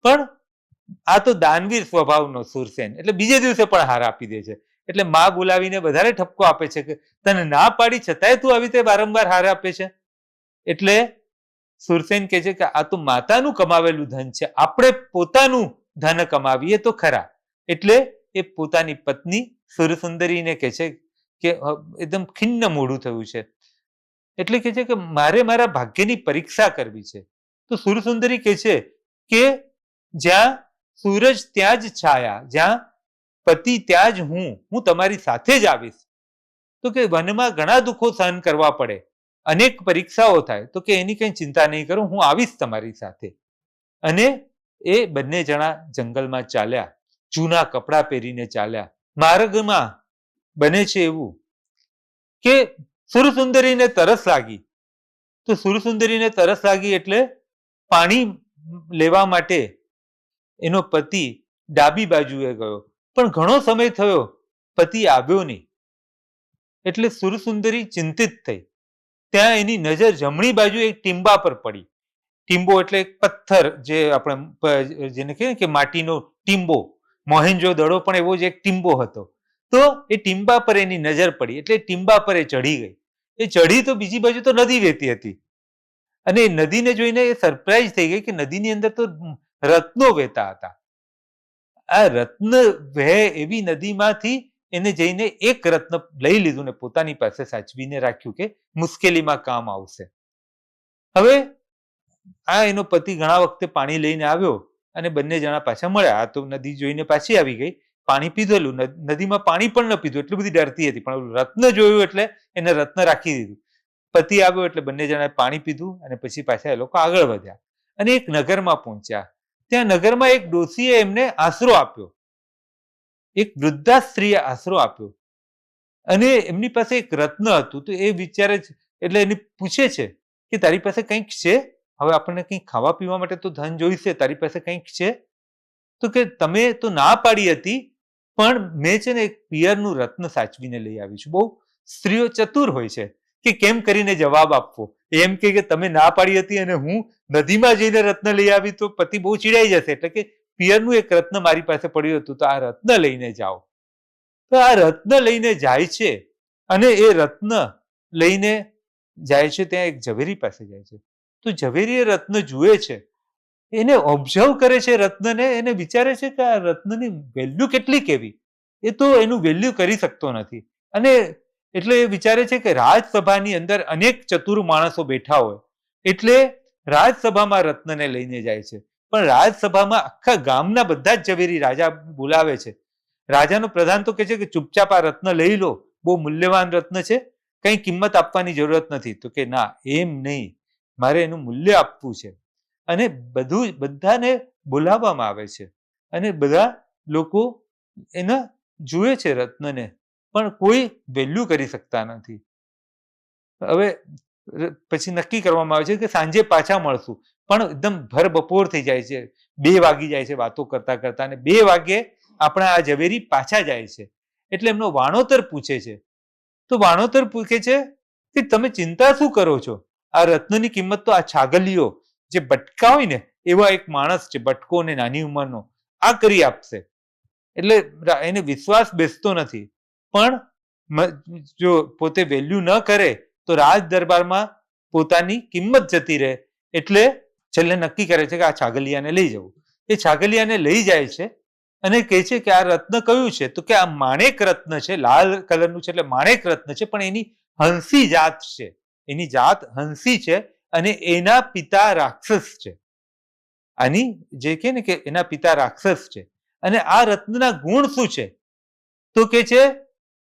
પણ આ તો દાનવીર સ્વભાવનો સુરસેન, એટલે બીજે દિવસે પણ હાર આપી દે છે. એટલે મા બોલાવીને વધારે ઠપકો આપે છે કે તને ના પાડી છતાંય તું આવી રીતે વારંવાર હાર આપે છે. એટલે સુરસેન કહે છે કે આ તો માતાનું કમાવેલું ધન છે, આપણે પોતાનું ધન કમાવીએ તો ખરા. એટલે એ પોતાની પત્ની સુરસુંદરીને કહે છે કે એકદમ ખિન્ન મોઢું થયું છે. એટલે કહે છે કે મારે મારા ભાગ્યની પરીક્ષા કરવી છે. તો સુરસુંદરી કહે છે કે જ્યાં સૂરજ ત્યાં જ છાયા, જ્યાં પતિ ત્યાં જ હું તમારી સાથે જ આવીશ. તો કે વનમાં ઘણા દુઃખો સહન કરવા પડે, અનેક પરીક્ષાઓ થાય, તો કે એની કઈ ચિંતા નહીં કરો, હું આવીશ તમારી સાથે. અને એ બંને જણા જંગલમાં ચાલ્યા, જૂના કપડાં પહેરીને ચાલ્યા. માર્ગમાં બને છે એવું કે સુરસુંદરીને તરસ લાગી. તો સુરસુંદરીને તરસ લાગી એટલે પાણી લેવા માટે એનો પતિ ડાબી બાજુએ ગયો, પણ ઘણો સમય થયો, પતિ આવ્યો નહીં. એટલે સુરસુંદરી ચિંતિત થઈ. ત્યાં એની નજર જમણી બાજુ એક ટીંબા પર પડી. ટીંબો એટલે એક પથ્થર, જે આપણે જેને કહીએ કે માટીનો ટીંબો, મોહેન્જો દડો પણ એવો જ એક ટીંબો હતો. તો એ ટીંબા પર એની નજર પડી, એટલે ટીંબા પર એ ચઢી ગઈ. એ ચઢી તો બીજી બાજુ તો નદી વહેતી હતી, અને એ નદીને જોઈને એ સરપ્રાઈઝ થઈ ગઈ કે નદીની અંદર તો રત્નો વહેતા હતા. આ રત્ન વહે એવી નદીમાંથી એને જઈને એક રત્ન લઈ લીધું ને પોતાની પાસે સાચવીને રાખ્યું કે મુશ્કેલીમાં કામ આવશે. હવે આ એનો પતિ ઘણા વખતે પાણી લઈને આવ્યો અને બંને જણા પાછા મળ્યા. આ તો નદી જોઈને પાછી આવી ગઈ, પાણી પીધેલું, નદીમાં પાણી પણ ન પીધું, એટલી બધી ડરતી હતી, પણ રત્ન જોયું એટલે એને રત્ન રાખી દીધું. પતિ આવ્યો એટલે બંને જણાએ પાણી પીધું અને પછી પાછા એ લોકો આગળ વધ્યા અને એક નગરમાં પહોંચ્યા. ત્યાં નગરમાં એક ડોશીએ એમને આશરો આપ્યો, એક વૃદ્ધા સ્ત્રીએ આશરો આપ્યો, અને એમની પાસે એક રત્ન હતું. તો એ વિચારે એટલે એને પૂછે છે કે તારી પાસે કંઈક છે? હવે આપણને કંઈક ખાવા પીવા માટે તો ધન જોઈશે, તારી પાસે કંઈક છે? તો કે તમે તો ના પાડી હતી, પણ મેં છે ને એક પિયરનું રત્ન સાચવીને લઈ આવી છું. બહુ સ્ત્રીઓ ચતુર હોય છે કે કેમ કરીને જવાબ આપવો. એમ કે તમે ના પાડી હતી અને હું નદીમાં જઈને રત્ન લઈ આવી તો પતિ બહુ ચીડાઈ જશે, એટલે કે પિયરનું એક રત્ન મારી પાસે પડ્યું હતું, તો આ રત્ન લઈને જાઓ. તો આ રત્ન લઈને જાય છે, અને એ રત્ન લઈને જાય છે ત્યાં એક ઝવેરી પાસે જાય છે. તો ઝવેરી એ રત્ન જુએ છે, એને ઓબ્ઝર્વ કરે છે રત્નને, એને વિચારે છે કે આ રત્નની વેલ્યુ કેટલી કેવી. એ તો એનું વેલ્યુ કરી શકતો નથી, અને એટલે એ વિચારે છે કે રાજસભાની અંદર અનેક ચતુર માણસો બેઠા હોય, એટલે રાજસભામાં રત્નને લઈને જાય છે. પણ રાજસભામાં આખા ગામના બધા જ ઝવેરી રાજા બોલાવે છે. રાજાનો પ્રધાન તો કહે છે કે ચૂપચાપ આ રત્ન લઈ લો, બહુ મૂલ્યવાન રત્ન છે, કઈ કિંમત આપવાની જરૂરત નથી. તો કે ના, એમ નહીં, મારે એનું મૂલ્ય આપવું છે. અને બધાને બોલાવવામાં આવે છે, અને બધા લોકો એના જુએ છે રત્નને, પણ કોઈ વેલ્યુ કરી શકતા નથી. હવે પછી નક્કી કરવામાં આવે છે કે સાંજે પાછા મળશું, પણ એકદમ ભર બપોર થઈ જાય છે, 2 વાગી જાય છે વાતો કરતા કરતા, અને 2 વાગે આપણા આ ઝવેરી પાછા જાય છે. એટલે એમનો વાણોતર પૂછે છે. તો વાણોતર પૂછે છે કે તમે ચિંતા શું કરો છો? આ રત્નની કિંમત તો આ છાગલીઓ જે બટકા હોય ને એવા એક માણસ છે, બટકો ને નાની ઉંમરનો, આ કરી આપશે. એટલે એને વિશ્વાસ બેસતો નથી, પણ જો પોતે વેલ્યુ ન કરે તો રાજ દરબારમાં પોતાની કિંમત જતી રહે. એટલે છેલ્લે નક્કી કરે છે કે આ છાગલિયાને લઈ જવું. એ છાગલિયાને લઈ જાય છે અને કહે છે કે આ રત્ન કયું છે? તો કે આ માણેક રત્ન છે, લાલ કલરનું છે, એટલે માણેક રત્ન છે, પણ એની હંસી જાત છે, એની જાત હંસી છે, અને એના પિતા રાક્ષસ છે. આની જે કે ને કે એના પિતા રાક્ષસ છે. અને આ રત્નના ગુણ શું છે? તો કે છે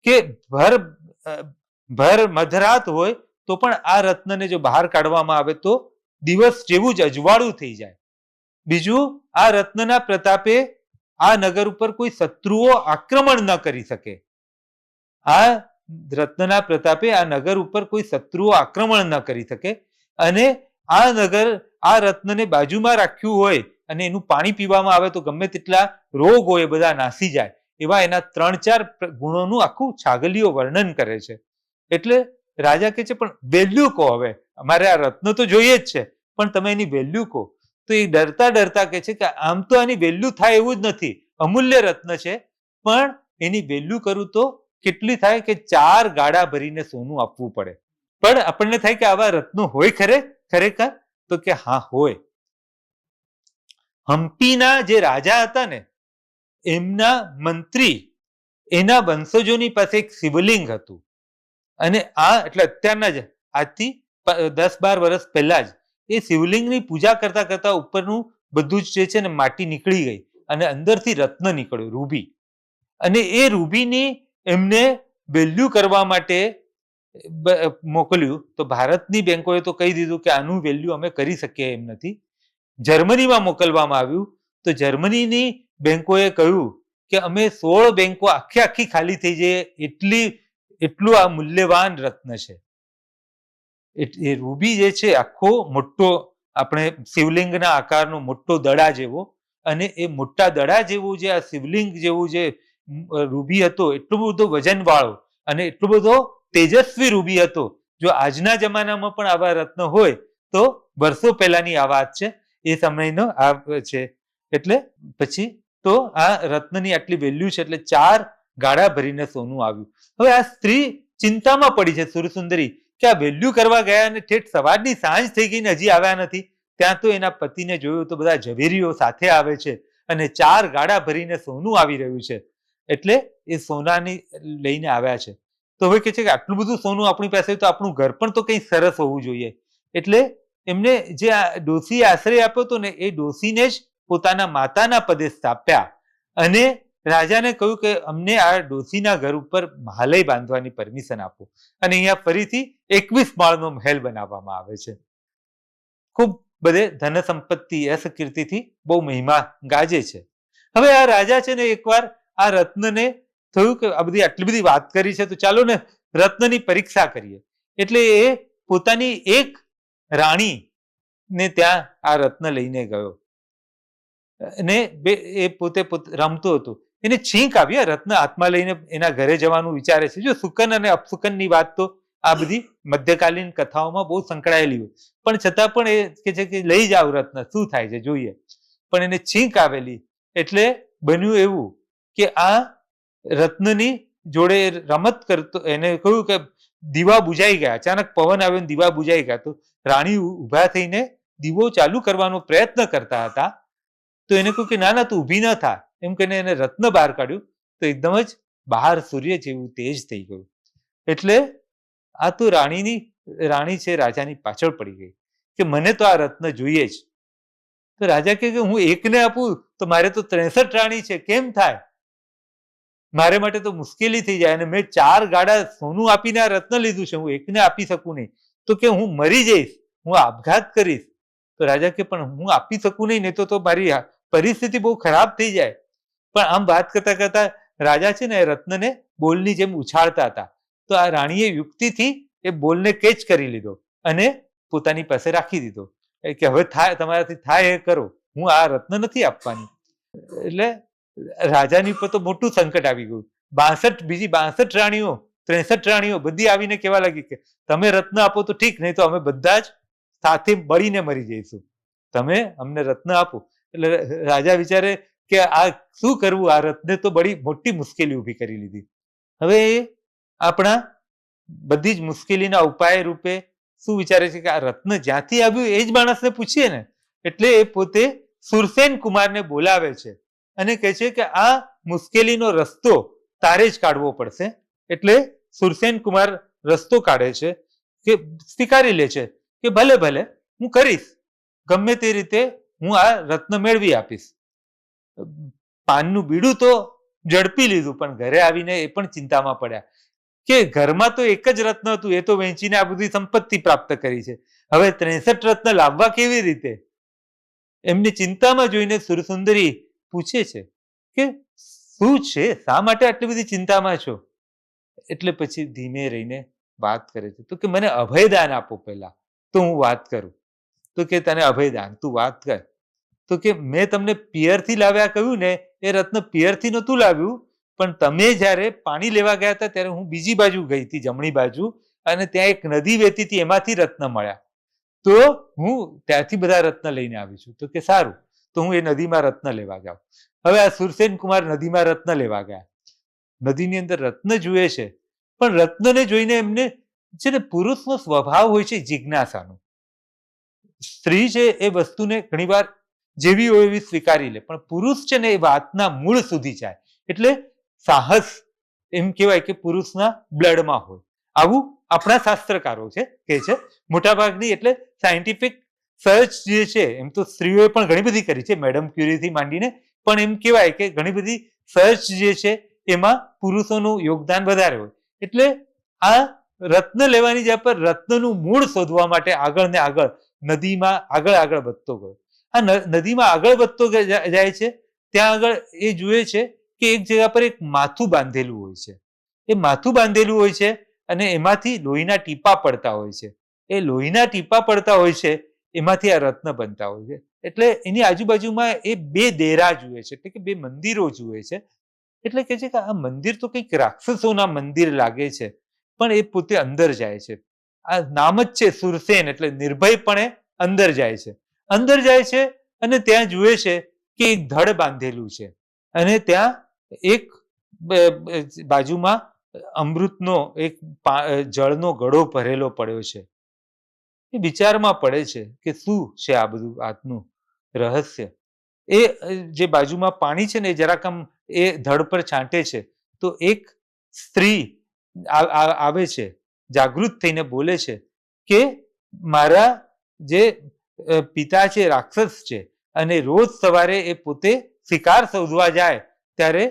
કે ભર મધરાત હોય તો પણ આ રત્નને જો બહાર કાઢવામાં આવે તો દિવસ જેવું જ અજવાળું થઈ જાય. બીજું, આ રત્નના પ્રતાપે આ નગર ઉપર કોઈ શત્રુઓ આક્રમણ ન કરી શકે. આ રત્નના પ્રતાપે આ નગર ઉપર કોઈ શત્રુઓ આક્રમણ ન કરી શકે. અને આ નગર આ રત્નને બાજુમાં રાખ્યું હોય અને એનું પાણી પીવામાં આવે તો ગમે તેટલા રોગ હોય એ બધા નાસી જાય, એવા એના 3-4 ગુણોનું આખું છાગલીઓ વર્ણન કરે છે. એટલે રાજા કહે છે પણ વેલ્યુ કહો, હવે અમારે આ રત્ન તો જોઈએ જ છે પણ તમે એની વેલ્યુ કહો. તો એ ડરતા ડરતા કહે છે કે આમ તો આની વેલ્યુ થાય એવું જ નથી, અમૂલ્ય રત્ન છે, પણ એની વેલ્યુ કરું તો કેટલી થાય કે 4 ગાડા ભરીને સોનું આપવું પડે. પણ આપણને થાય કે આવા રત્નો હોય ખરેખર? તો કે હા હોય. હમ્પીના જે રાજા હતા ને એમના મંત્રી, એના વંશજોની પાસે એક શિવલિંગ હતું. અને આ એટલે અત્યારના જ આજથી 10-12 વર્ષ પહેલા જ એ શિવલિંગની પૂજા કરતા કરતા ઉપરનું બધું જ જે છે ને માટી નીકળી ગઈ અને અંદરથી રત્ન નીકળ્યું, રૂબી. અને એ રૂબીની એમને વેલ્યુ કરવા માટે મોકલ્યું. તો ભારતની બેંકોએ તો કહી દીધું કે આનું વેલ્યુ અમે કરી શકીએ એમ નથી. જર્મનીમાં મોકલવામાં આવ્યું તો જર્મનીની બેંકોએ કહ્યું કે અમે 16 બેંકો આખી ખાલી થઈ જાય એટલું આ મૂલ્યવાન રત્ન છે. એ રૂબી જે છે આખો મોટો, આપણે શિવલિંગના આકારનો મોટો દડા જેવો, અને એ મોટા દડા જેવું જે આ શિવલિંગ જેવું જે રૂબી હતો, એટલું બધું વજન વાળો અને એટલો બધો તેજસ્વી રૂબી હતો. જો આજના જમાનામાં પણ આવા રત્ન હોય તો વર્ષો પહેલાની આ વાત છે, એ સમયનો આ છે. એટલે પછી તો આ રત્નની આટલી વેલ્યુ છે એટલે 4 ગાડા ભરીને સોનું આવ્યું. હવે આ સ્ત્રી ચિંતામાં પડી છે સુરસુંદરી કે આ વેલ્યુ કરવા ગયા અને ઠેઠ સવારની સાંજ થઈ ગઈ ને હજી આવ્યા નથી. ત્યાં તો એના પતિને જોયું તો બધા ઝવેરીઓ સાથે આવે છે અને 4 ગાડા ભરીને સોનું આવી રહ્યું છે. એટલે એ સોનાની લઈને આવ્યા છે. તો હવે કે છે કે આટલું બધું સોનું આપણી પાસે તો આપણું ઘર પણ તો કંઈ સરસ હોવું જોઈએ. એટલે એમને જે આ ડોશીએ આશ્રય આપ્યો હતો ને એ ડોશીને જ પોતાના માતાના પદે સ્થાપ્યા અને રાજાને કહ્યું કે અમને આ ડોશીના ઘર ઉપર મહાલય બાંધવાની પરમિશન આપો. અને અહીંયા ફરીથી 21 માળનો મહેલ બનાવવામાં આવે છે. ખૂબ બધે ધન સંપત્તિ યશ કીર્તિથી બહુ મહિમા ગાજે છે. હવે આ રાજા છે ને એકવાર આ રત્નને થયું કે આ બધી આટલી બધી વાત કરી છે તો ચાલો ને રત્નની પરીક્ષા કરીએ. એટલે એ પોતાની એક રાણીને ત્યાં આ રત્ન લઈને ગયો અને એ પોતે રમતો હતો. એને છીંક આવી, રત્ન હાથમાં લઈને એના ઘરે જવાનું વિચારે છે. જો સુકન અને અપસુકનની વાત તો આ બધી મધ્યકાલીન કથાઓમાં બહુ સંકળાયેલી હોય, પણ છતાં પણ એ કે છે કે લઈ જાવ રત્ન, શું થાય છે જોઈએ. પણ એને છીંક આવેલી એટલે બન્યું એવું કે આ રત્નની જોડે રમત કરતો, એને કહ્યું કે દીવા બુજાઈ ગયા. અચાનક પવન આવ્યો ને દીવા બુજાઈ ગયા. તો રાણી ઉભા થઈને દીવો ચાલુ કરવાનો પ્રયત્ન કરતા હતા. તો એને કહ્યું કે ના ના તું ઊભી ન થા, એમ કહીને એને રત્ન બહાર કાઢ્યું. તો એકદમ જ બહાર સૂર્ય જેવું તેજ થઈ ગયું. એટલે આ તો રાણી છે રાજાની પાછળ પડી ગઈ કે મને તો આ રત્ન જોઈએ જ. તો રાજા કહે કે હું એકને આપું તો મારે તો 63 રાણી છે, કેમ થાય? મારે માટે તો મુશ્કેલી થઈ જાય. અને મેં 4 ગાડા સોનું આપીને આ રત્ન લીધું છે, હું એકને આપી શકું નહીં. તો કે હું મરી જઈશ, હું આપઘાત કરીશ. તો રાજા કે પણ હું આપી શકું નહીં, નહીં તો મારી પરિસ્થિતિ બહુ ખરાબ થઈ જાય. પણ આમ વાત કરતા કરતા રાજા છે ને એ રત્નને બોલની જેમ ઉછાળતા હતા. તો આ રાણીએ યુક્તિથી એ બોલને કેચ કરી લીધો અને પોતાની પાસે રાખી દીધો કે હવે તમારાથી થાય એ કરો, હું આ રત્ન નથી આપવાની. એટલે રાજાની ઉપર તો મોટું સંકટ આવી ગયું. બીજી 62 રાણીઓ, 63 રાણીઓ બધી આવીને કહેવા લાગી કે તમે રત્ન આપો તો ઠીક, નહીં તો અમે બધા જ સાથે બળીને મરી જઈશું, તમે અમને રત્ન આપો. એટલે રાજા વિચારે કે આ શું કરવું, આ રત્ને તો બડી મોટી મુશ્કેલી ઊભી કરી લીધી. હવે આપણા બધી જ મુશ્કેલીના ઉપાય રૂપે શું વિચારે છે કે આ રત્ન જ્યાંથી આવ્યું એ જ માણસને પૂછીએ ને. એટલે એ પોતે સુરસેન કુમારને બોલાવે છે અને કહે છે કે આ મુશ્કેલીનો રસ્તો તારે જ કાઢવો પડશે. એટલે સુરસેન કુમાર રસ્તો કાઢે છે કે સ્વીકારી લે છે કે ભલે ભલે હું કરીશ, ગમે તે રીતે હું આ રત્ન મેળવી આપીશ. પાનનું બીડું તો ઝડપી લીધું, પણ ઘરે આવીને એ પણ ચિંતામાં પડ્યા કે ઘરમાં તો એક જ રત્ન હતું, એ તો વેચીને આ બધી સંપત્તિ પ્રાપ્ત કરી છે, હવે 63 રત્ન લાવવા કેવી રીતે? એમની ચિંતામાં જોઈને સુરસુંદરી પૂછે છે કે શું છે, શા માટે આટલી બધી ચિંતામાં છો? એટલે પછી ધીમે રહીને વાત કરે છે. તો કે મને અભયદાન આપો પહેલા, તો હું વાત કરું. તો કે તને અભયદાન, તું વાત કર. તો કે મેં તમને પિયરથી લાવ્યા કહ્યું ને, એ રત્ન પિયરથી નહોતું લાવ્યું, પણ તમે જ્યારે પાણી લેવા ગયા હતા ત્યારે હું બીજી બાજુ ગઈ હતી, જમણી બાજુ, અને ત્યાં એક નદી વહેતી હતી, એમાંથી રત્ન મળ્યા. તો હું ત્યાંથી બધા રત્ન લઈને આવી છું. તો કે સારું, તો હું એ નદીમાં રત્ન લેવા ગયો. હવે આ સુરસેન કુમાર નદીમાં રત્ન લેવા ગયા. નદીની અંદર રત્ન જુએ છે, પણ રત્નને જોઈને એમને છે ને પુરુષનો સ્વભાવ હોય છે જિજ્ઞાસાનો. સ્ત્રી છે એ વસ્તુને ઘણીવાર જેવી હોય એવી સ્વીકારી લે, પણ પુરુષ છે ને એ વાતના મૂળ સુધી જાય. એટલે સાહસ એમ કહેવાય કે પુરુષના બ્લડમાં હોય. આવું આપણા શાસ્ત્રકારો છે કે છે મોટાભાગની. એટલે સાયન્ટિફિક સર્ચ જે છે, એમ તો સ્ત્રીઓએ પણ ઘણી બધી કરી છે, મેડમ ક્યુરીથી માંડીને, પણ એમ કહેવાય કે ઘણી બધી સર્ચ જે છે એમાં પુરુષોનું યોગદાન વધારે હોય. એટલે આ રત્ન લેવાની જગ્યા પર રત્નનું મૂળ શોધવા માટે આગળ ને આગળ નદીમાં આગળ વધતો ગયો. આ નદીમાં આગળ વધતો જાય છે, ત્યાં આગળ એ જુએ છે કે એક જગ્યા પર એક માથું બાંધેલું હોય છે. એ માથું બાંધેલું હોય છે અને એમાંથી લોહીના ટીપા પડતા હોય છે. એ લોહીના ટીપા પડતા હોય છે, એમાંથી આ રત્ન બનતા હોય છે. એટલે એની આજુબાજુમાં એ બે દેરા જુએ છે, એટલે કે બે મંદિરો જુએ છે. એટલે કે છે કે આ મંદિર તો કંઈક રાક્ષસોના મંદિર લાગે છે, પણ એ પોતે અંદર જાય છે. આ નામ જ છે સુરસેન, એટલે નિર્ભયપણે અંદર જાય છે. અંદર જાય છે અને ત્યાં જુએ છે કે એક ધડ બાંધેલું છે, અને ત્યાં એક બાજુમાં અમૃતનો એક જળનો ઘડો ભરેલો પડ્યો છે. એ વિચારમાં પડે છે કે શું છે આ બધું વાતનું રહસ્ય. એ જે બાજુમાં પાણી છે ને એ જરાક આમ એ ધડ પર છાંટે છે, તો એક સ્ત્રી આવે છે, જાગૃત થઈને બોલે છે કે મારા જે પિતા છે રાક્ષસ છે, અને રોજ સવારે એ પોતે શિકાર શોધવા જાય ત્યારે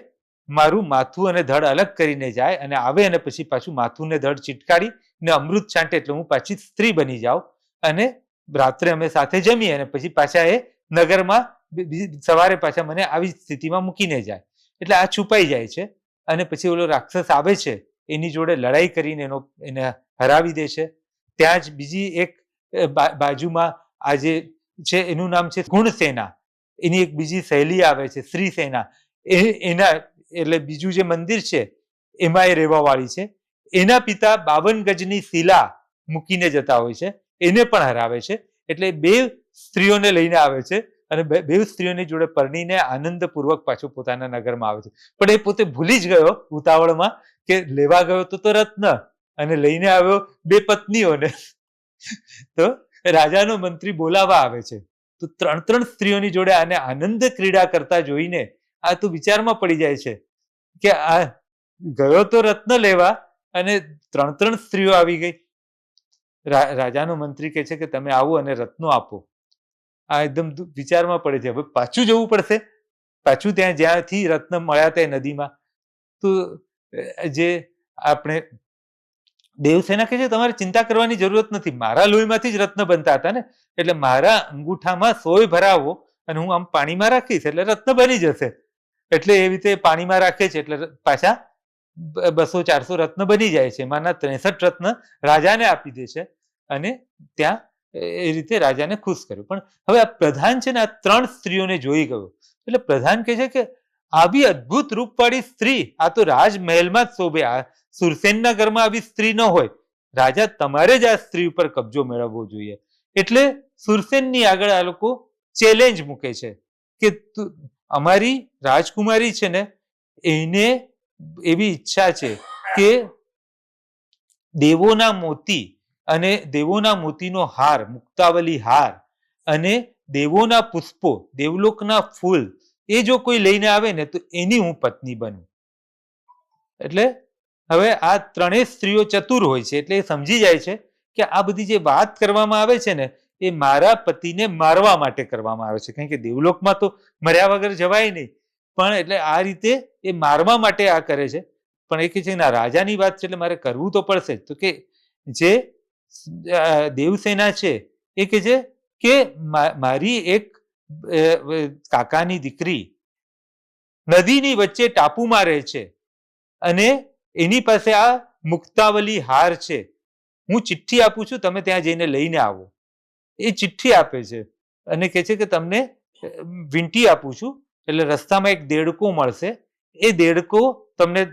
મારું માથું અને ધડ અલગ કરીને જાય, અને આવે અને પછી પાછું માથું ને ધડ ચીટકારી ને અમૃત છાંટે, એટલે હું પાછી સ્ત્રી બની જાઉં, અને રાત્રે અમે સાથે જમીએ, અને પછી પાછા એ નગરમાં સવારે પાછા મને આવી સ્થિતિમાં મૂકીને જાય. એટલે આ છુપાઈ જાય છે, અને પછી ઓલો રાક્ષસ આવે છે, એની જોડે લડાઈ કરીને એને હરાવી દે છે. ત્યાં જ બીજી એક બાજુમાં આ જે છે એનું નામ છે ગુણસેના, એની એક બીજી સહેલી આવે છે શ્રીસેના. એના એટલે બીજું જે મંદિર છે એમાં એ રહેવા વાળી છે. એના પિતા 52 ગજની શિલા મૂકીને જતા હોય છે, એને પણ હરાવે છે. એટલે બે સ્ત્રીઓને લઈને આવે છે, અને બે સ્ત્રીઓની જોડે પરણીને આનંદપૂર્વક પાછો પોતાના નગરમાં આવે છે. પણ એ પોતે ભૂલી જ ગયો ઉતાવળમાં કે લેવા ગયો તો રત્ન, અને લઈને આવ્યો બે પત્નીઓને. તો રાજાનો મંત્રી બોલાવા આવે છે, તો 3 સ્ત્રીઓની જોડે આને આનંદ ક્રીડા કરતા જોઈને આ તો વિચારમાં પડી જાય છે કે આ ગયો તો રત્ન લેવા, અને 3 સ્ત્રીઓ આવી ગઈ. રાજાનો મંત્રી કહે છે કે તમે આવો અને રત્નો આપો. આ એકદમ વિચારમાં પડે છે, હવે પાછું જવું પડશે, પાછું ત્યાં જ્યાંથી રત્ન મળ્યા હતા એ નદીમાં. તો જે આપણે દેવસેના કહે છે તમારે ચિંતા કરવાની જરૂરત નથી, મારા લોહીમાંથી જ રત્ન બનતા હતા ને, એટલે મારા અંગૂઠામાં સોય ભરાવો અને હું આમ પાણીમાં રાખીશ એટલે રત્ન બની જશે. એટલે એ રીતે પાણીમાં રાખે છે, એટલે પાછા 200-400 રત્ન બની જાય છે. એમાંના 63 રત્ન રાજાને આપી દે છે, અને ત્યાં એ રીતે રાજાને ખુશ કર્યો. પણ હવે આ પ્રધાન છે ને આ 3 સ્ત્રીઓને જોઈ ગયો, એટલે પ્રધાન કહે છે કે આવી અદ્ભુત રૂપવાળી સ્ત્રી આ તો રાજમહેલમાં જ શોભે, આ સુરસેનના ઘરમાં આવી સ્ત્રી ન હોય. રાજા તમારે જ આ સ્ત્રી ઉપર કબજો મેળવવો જોઈએ. એટલે સુરસેનની આગળ આ લોકો ચેલેન્જ મૂકે છે કે અમારી રાજકુમારી છે ને એને એવી ઈચ્છા છે કે દેવોના મોતી અને દેવોના મોતીનો હાર, મુક્તાવલી હાર, અને દેવોના પુષ્પો, દેવલોકના ફૂલ, એ જો કોઈ લઈને આવે ને તો એની હું પત્ની બનું. એટલે હવે આ 3 સ્ત્રીઓ ચતુર હોય છે, એટલે એ સમજી જાય છે કે આ બધી જે વાત કરવામાં આવે છે ને એ મારા પતિને મારવા માટે કરવામાં આવે છે, કારણ કે દેવલોકમાં તો મર્યા વગર જવાય નહીં, પણ એટલે આ રીતે એ મારવા માટે આ કરે છે. પણ એ કહે છે ના, રાજાની વાત છે એટલે મારે કરવું તો પડશે જ. તો કે જે દેવસેના છે એ કહે છે કે મારી એક કાકાની દીકરી નદીની વચ્ચે ટાપુમાં રહે છે અને એની પાસે આ મુક્તાવલી હાર છે, હું ચિઠ્ઠી આપું છું, તમે ત્યાં જઈને લઈને આવો. એ ચિઠ્ઠી આપે છે અને કહે છે કે તમને વીંટી આપું છું, એટલે રસ્તામાં એક દેડકો મળશે, એ દેડકો તમને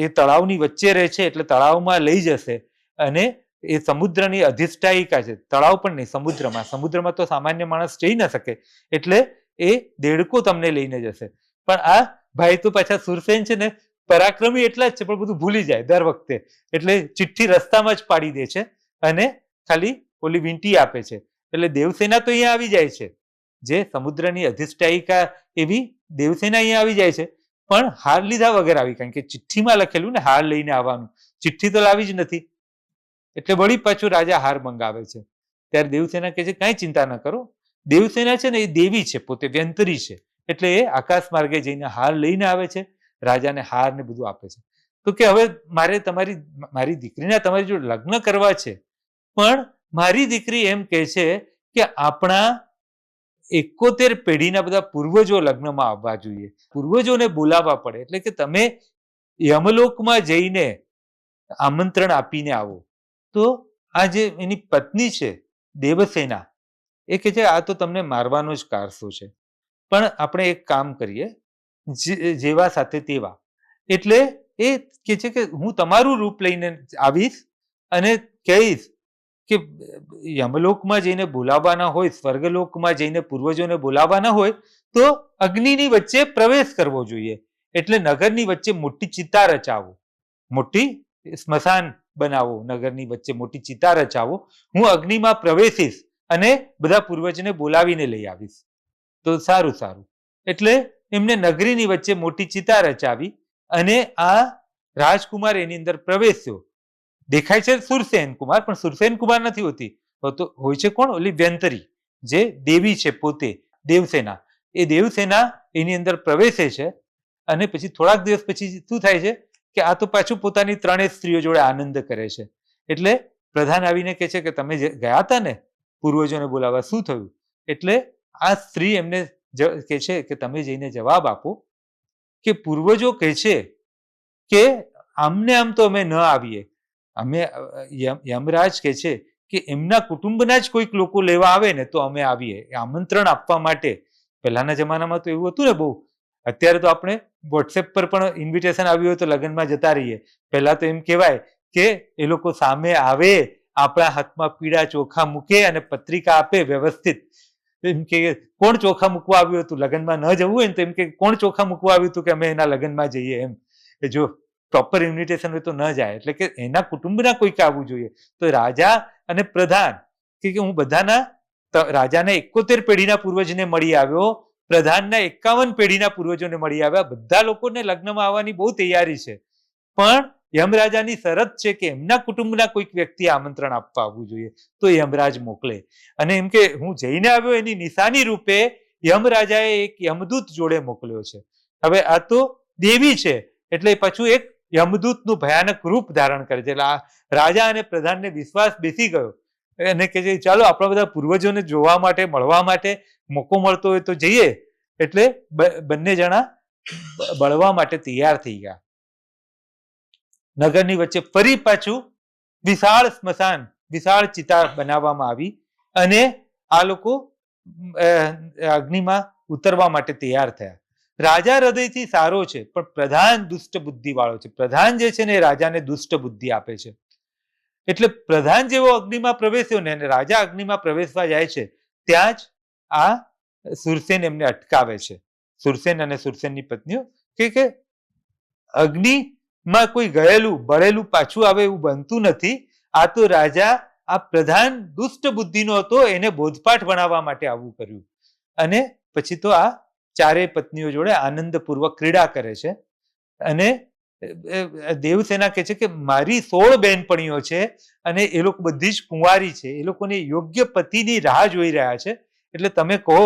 એ તળાવની વચ્ચે રહે છે એટલે તળાવમાં લઈ જશે અને એ સમુદ્રની અધિષ્ઠાયિકા છે, તળાવ પણ નહીં, સમુદ્રમાં તો સામાન્ય માણસ જઈ ન શકે, એટલે એ દેડકો તમને લઈને જશે. પણ આ ભાઈ તો પાછા સુરસેન છે ને પરાક્રમી એટલા જ છે, પણ બધું ભૂલી જાય દર વખતે, એટલે ચિઠ્ઠી રસ્તામાં જ પાડી દે છે અને ખાલી ઓલી વીંટી આપે છે. એટલે દેવસેના તો અહીંયા આવી જાય છે, જે સમુદ્રની અધિષ્ઠાયિકા એવી દેવસેના અહીંયા આવી જાય છે, પણ હાર લીધા વગર આવી, કારણ કે ચિઠ્ઠીમાં લખેલું ને હાર લઈને આવવાનું, ચિઠ્ઠી તો લાવી જ નથી. એટલે વળી પાછું રાજા હાર મંગાવે છે. ત્યારે દેવસેના કહે છે કાંઈ ચિંતા ન કરો, દેવસેના છે ને એ દેવી છે, પોતે વ્યંતરી છે, એટલે એ આકાશ માર્ગે જઈને હાર લઈને આવે છે, રાજાને હાર ને બધું આપે છે. તો કે હવે મારે મારી દીકરીના તમારી જોડે લગ્ન કરવા છે, પણ મારી દીકરી એમ કહે છે કે આપણા 71 પેઢીના બધા પૂર્વજો લગ્નમાં આવવા જોઈએ, પૂર્વજોને બોલાવવા પડે, એટલે કે તમે યમલોકમાં જઈને આમંત્રણ આપીને આવો. તો આ જે એની પત્ની છે દેવસેના, એ કહે છે આ તો તમને મારવાનો જ કારસો છે, પણ આપણે એક કામ કરીએ, જેવા સાથે તેવા. એટલે એ કહે છે કે હું તમારું રૂપ લઈને આવીશ અને કહીશ કે યમલોકમાં જઈને બોલાવવાના હોય, સ્વર્ગલોકમાં જઈને પૂર્વજોને બોલાવવાના હોય તો અગ્નિની વચ્ચે પ્રવેશ કરવો જોઈએ, એટલે નગરની વચ્ચે મોટી ચિતા રચાવો, મોટી સ્મશાન બનાવો, નગરની વચ્ચે મોટી ચિતા રચાવો, હું અગ્નિમાં પ્રવેશીશ અને બધા પૂર્વજને બોલાવીને લઈ આવીશ. તો સારું. એટલે એમને નગરીની વચ્ચે મોટી ચિતા રચાવી અને આ રાજકુમાર એની અંદર પ્રવેશ્યો. દેખાય છે સુરસેન કુમાર, પણ સુરસેન કુમાર નથી હોતી, તો હોય છે કોણ? ઓલી વ્યંતરી, જે દેવી છે પોતે દેવસેના. એ દેવસેના એની અંદર પ્રવેશે છે અને પછી થોડાક દિવસ પછી શું થાય છે કે આ તો પાછું પોતાની 3 સ્ત્રીઓ જોડે આનંદ કરે છે. એટલે પ્રધાન આવીને કહે છે કે તમે ગયા હતા ને પૂર્વજોને બોલાવવા, શું થયું? એટલે આ સ્ત્રી એમને કહે છે કે તમે જઈને જવાબ આપો કે પૂર્વજો કહે છે કે આમને આમ તો અમે ન આવીએ, અમે યમરાજ કહે છે કે એમના કુટુંબના જ કોઈક લોકો લેવા આવે ને તો અમે આવીએ, આમંત્રણ આપવા માટે. પહેલાના જમાનામાં તો એવું હતું ને બહુ, અત્યારે તો આપણે વોટ્સએપ પર પણ ઇન્વિટેશન આવ્યું હોય તો લગ્નમાં જતા રહીએ. પહેલા તો એમ કહેવાય કે એ લોકો સામે આવે, આપણા હાથમાં પીળા ચોખા મૂકે અને પત્રિકા આપે વ્યવસ્થિત. એમ કે કોણ ચોખા મૂકવા આવ્યું હતું, લગ્નમાં ન જવું હોય ને તો એમ કે કોણ ચોખા મૂકવા આવ્યું હતું કે અમે એના લગ્નમાં જઈએ, એમ. જો પ્રોપર ઇન્વિટેશન હોય તો ન જાય, એટલે કે એના કુટુંબના કોઈક આવવું જોઈએ. તો રાજા અને પ્રધાન કે હું બધાના, રાજાના 71 પેઢીના પૂર્વજને મળી આવ્યો, પ્રધાનના 51 પેઢીના પૂર્વજોને મળી આવ્યા, બધા લોકોને લગ્નમાં આવવાની બહુ તૈયારી છે, પણ યમરાજાની શરત છે કે એમના કુટુંબના કોઈક વ્યક્તિ આમંત્રણ આપવા આવવું જોઈએ. તો યમરાજ મોકલે અને એમ કે હું જઈને આવ્યો એની નિશાની રૂપે યમરાજાએ એક યમદૂત જોડે મોકલ્યો છે. હવે આ તો દેવી છે એટલે પાછું એક યમદૂતનું ભયાનક રૂપ ધારણ કરે છે. એટલે આ રાજા અને પ્રધાનને વિશ્વાસ બેસી ગયો અને કે છે ચાલો આપણા બધા પૂર્વજોને જોવા માટે, મળવા માટે મોકો મળતો હોય તો જઈએ. એટલે બંને જણા બળવા માટે તૈયાર થઈ ગયા. નગરની વચ્ચે ફરી પાછું વિશાળ સ્મશાન, વિશાળ ચિતા બનાવવામાં આવી અને આ લોકો અગ્નિમાં ઉતરવા માટે તૈયાર થયા. રાજા હૃદયથી સારો છે, પણ પ્રધાન દુષ્ટ બુદ્ધિ વાળો છે. પ્રધાન જે છે ને એ રાજાને દુષ્ટ બુદ્ધિ આપે છે. એટલે પ્રધાન જેવો અગ્નિમાં પ્રવેશ્યો ને અને રાજા અગ્નિમાં પ્રવેશવા જાય છે, ત્યાં જ આ સુરસેન એમને અટકાવે છે. સુરસેન અને સુરસેનની પત્નીઓ કે અગ્નિમાં કોઈ ગયેલું બળેલું પાછું આવે એવું બનતું નથી. આ તો રાજા આ પ્રધાન દુષ્ટ બુદ્ધિનો હતો, એને બોધપાઠ ભણાવવા માટે આવું કર્યું. અને પછી તો આ ચારેય પત્નીઓ જોડે આનંદપૂર્વક ક્રીડા કરે છે. અને દેવસેના કહે છે કે મારી 16 બહેનપણીઓ છે અને એ લોકો બધી જ કુંવારી છે, એ લોકોને યોગ્ય પતિની રાહ જોઈ રહ્યા છે, એટલે તમે કહો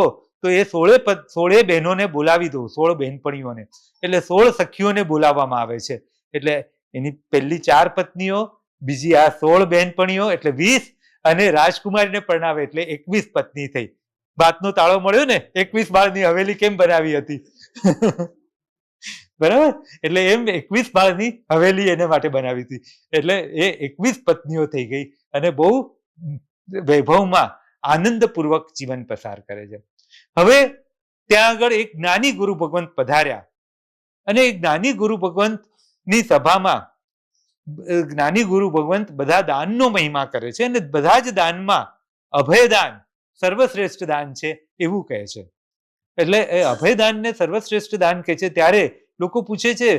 તો એ 16 બહેનોને બોલાવી દો, 16 બહેનપણીઓને. એટલે 16 સખીઓને બોલાવવામાં આવે છે. એટલે એની પહેલી 4 પત્નીઓ, બીજી આ 16 બહેનપણીઓ એટલે 20, અને રાજકુમારીને પરણાવે એટલે 21 પત્ની થઈ. વાતનો તાળો મળ્યો ને, 21 માળની હવેલી કેમ બનાવી હતી. બરાબર, એટલે એમ 21 માળની હવેલી એને માટે બનાવી હતી. એટલે એ 21 પત્નીઓ થઈ ગઈ અને બહુ વૈભવમાં આનંદપૂર્વક જીવન પસાર કરે છે. હવે ત્યાં આગળ એક જ્ઞાની ગુરુ ભગવંત પધાર્યા અને એક જ્ઞાની ગુરુ ભગવંતની સભામાં જ્ઞાની ગુરુ ભગવંત બધા દાનનો મહિમા કરે છે અને બધા જ દાનમાં અભયદાન સર્વશ્રેષ્ઠ દાન છે એવું કહે છે. એટલે એ અભયદાનને સર્વશ્રેષ્ઠ દાન કહે છે. ત્યારે લોકો પૂછે છે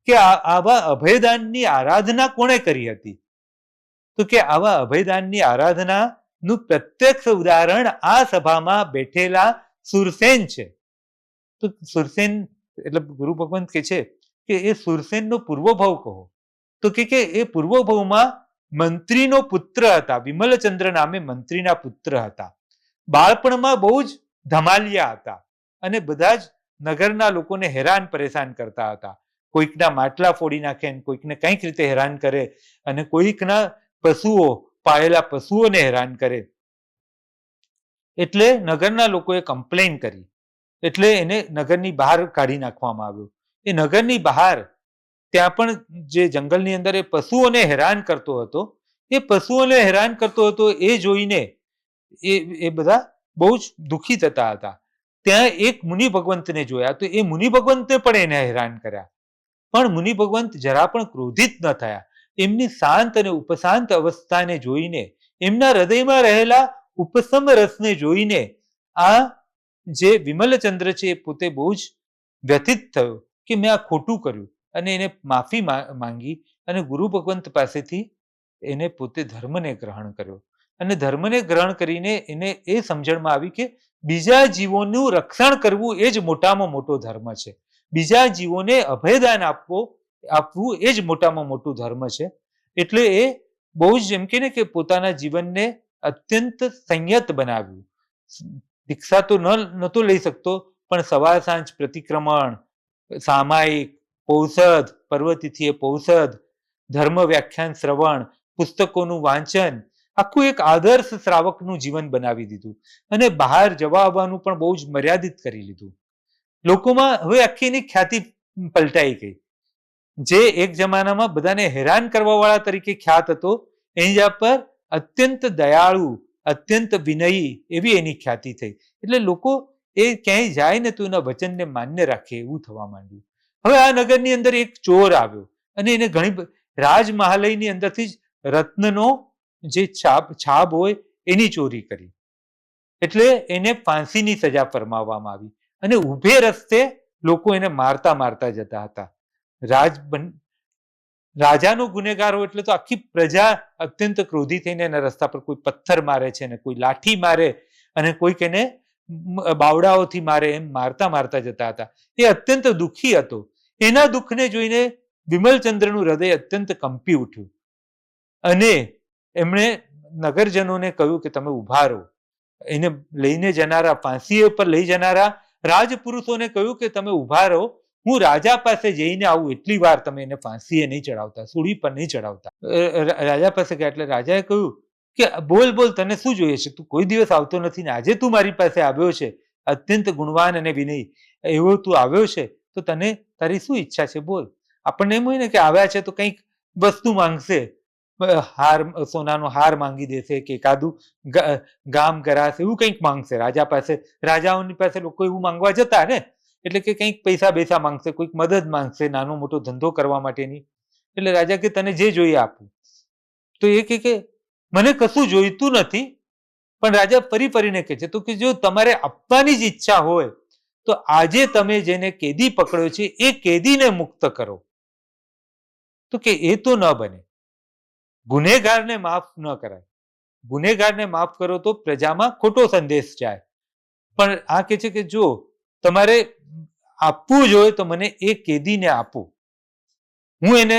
કે આવા અભયદાનની આરાધના કોણે કરી હતી? તો કે આવા અભયદાનની આરાધનાનું પ્રત્યક્ષ ઉદાહરણ આ સભામાં બેઠેલા સુરસેન છે. તો સુરસેન એટલે ગુરુ ભગવંત કહે છે કે એ સુરસેનનો પૂર્વભાવ કહો. તો કે એ પૂર્વભાવમાં મંત્રીનો પુત્ર હતા, વિમલચંદ્ર નામે મંત્રીના પુત્ર હતા. બાળપણમાં બહુ જ ધમાલિયા હતા અને બધા જ નગરના લોકોને હેરાન પરેશાન કરતા હતા. કોઈકના માટલા ફોડી નાખે, કોઈકને કંઈક રીતે હેરાન કરે અને કોઈકના પશુઓ, પાળેલા પશુઓને હેરાન કરે. એટલે નગરના લોકોએ કમ્પ્લેન કરી, એટલે એને નગરની બહાર કાઢી નાખવામાં આવ્યો. એ નગરની બહાર ત્યાં પણ જે જંગલની અંદર એ પશુઓને હેરાન કરતો હતો, એ પશુઓને હેરાન કરતો હતો એ જોઈને એ બધા બહુ જ દુઃખી થતા હતા. ત્યાં એક મુનિ ભગવંતને જોયા તો એ મુનિ ભગવંતે પણ એને હેરાન કર્યા. પણ મુનિ ભગવંત જરા પણ ક્રોધિત ન થયા. એમની શાંત અને ઉપશાંત અવસ્થાને જોઈને, એમના હૃદયમાં રહેલા ઉપસમ રસને જોઈને આ જે વિમલચંદ્ર છે એ પોતે બહુ જ વ્યથિત થયો કે મેં આ ખોટું કર્યું અને એને માફી માંગી અને ગુરુ ભગવંત પાસેથી એને પોતે ધર્મને ગ્રહણ કર્યો. અને ધર્મને ગ્રહણ કરીને એને એ સમજણમાં આવી કે બીજા જીવોનું રક્ષણ કરવું એ જ મોટામાં મોટો ધર્મ છે. બીજા જીવોને અભયદાન આપવું એ જ મોટામાં મોટું ધર્મ છે. એટલે એ બહુ જ એમ કે પોતાના જીવનને અત્યંત સંયત બનાવ્યું. દીક્ષા તો નહોતો લઈ શકતો, પણ સવાર સાંજ પ્રતિક્રમણ, સામાયિક, પૌષધ, પર્વતિથિએ પૌષધ, ધર્મ વ્યાખ્યાન શ્રવણ, પુસ્તકોનું વાંચન, આખું એક આદર્શ શ્રાવકનું જીવન બનાવી દીધું અને બહાર જવા આવવાનું પણ બહુ જ મર્યાદિત કરી લીધું. લોકોમાં હવે આખી એની ખ્યાતિ પલટાઈ ગઈ. જે એક જમાનામાં બધાને હેરાન કરવા વાળા તરીકે ખ્યાત હતો, એની પર અત્યંત દયાળુ, અત્યંત વિનયી એવી એની ખ્યાતિ થઈ. એટલે લોકો એ ક્યાંય જાય ને તો એના વચનને માન્ય રાખે એવું થવા માંડ્યું. હવે આ નગરની અંદર એક ચોર આવ્યો અને એને ઘણી રાજમહાલયની અંદરથી જ રત્નનો જે છાપ હોય એની ચોરી કરી. એટલે એને ફાંસીની સજા ફરમાવવામાં આવી અને ઉભે રસ્તે લોકો એને મારતા મારતા જતા હતા. રાજાનો ગુનેગાર હોય એટલે તો આખી પ્રજા અત્યંત ક્રોધી થઈને એના રસ્તા પર કોઈ પથ્થર મારે છે ને કોઈ લાઠી મારે અને કોઈક એને બાવડાઓથી મારે, એમ મારતા મારતા જતા હતા. એ અત્યંત દુઃખી હતો. એના દુઃખને જોઈને વિમલચંદ્રનું હૃદય અત્યંત કંપી ઉઠ્યું અને એમણે નગરજનોને કહ્યું કે તમે ઉભા રહો. એને લઈને જનારા, ફાંસી પર લઈ જનારા રાજપુરુષોને કહ્યું કે તમે ઉભા રહો, હું રાજા પાસે જઈને આવું, એટલી વાર તમે એને ફાંસીએ નહીં ચડાવતા, સૂળી પર નહીં ચડાવતા. રાજા પાસે ગયા એટલે રાજાએ કહ્યું કે બોલ બોલ, તને શું જોઈએ છે? તું કોઈ દિવસ આવતો નથી ને આજે તું મારી પાસે આવ્યો છે, અત્યંત ગુણવાન અને વિનયી એવો તું આવ્યો છે, તો તને તારી શું ઈચ્છા છે બોલ. આપણને એમ હોય ને કે આવ્યા છે તો કંઈક વસ્તુ માંગશે, હાર, સોનાનો હાર માંગી દેશે કે એકાદું ગામ ગરાસ એવું કંઈક માંગશે રાજા પાસે. રાજાઓની પાસે લોકો એવું માંગવા જતા ને, એટલે કે કંઈક પૈસા બેસા માંગશે, કોઈક મદદ માંગશે નાનો મોટો ધંધો કરવા માટેની. એટલે રાજા કે તને જે જોઈએ આપું. તો એ કે મને કશું જોઈતું નથી. પણ રાજા ફરી ફરીને કહે છે તો કે જો તમારે આપવાની જ ઈચ્છા હોય તો આજે તમે જેને કેદી પકડ્યો છે એ કેદીને મુક્ત કરો. તો કે એ તો ન બને, ગુનેગારને માફ ન કરાય. ગુનેગારને માફ કરો તો પ્રજામાં ખોટો સંદેશ જાય. પણ આ કહે છે કે જો તમારે આપવું જોઈએ તો મને એ કેદીને આપો, હું એને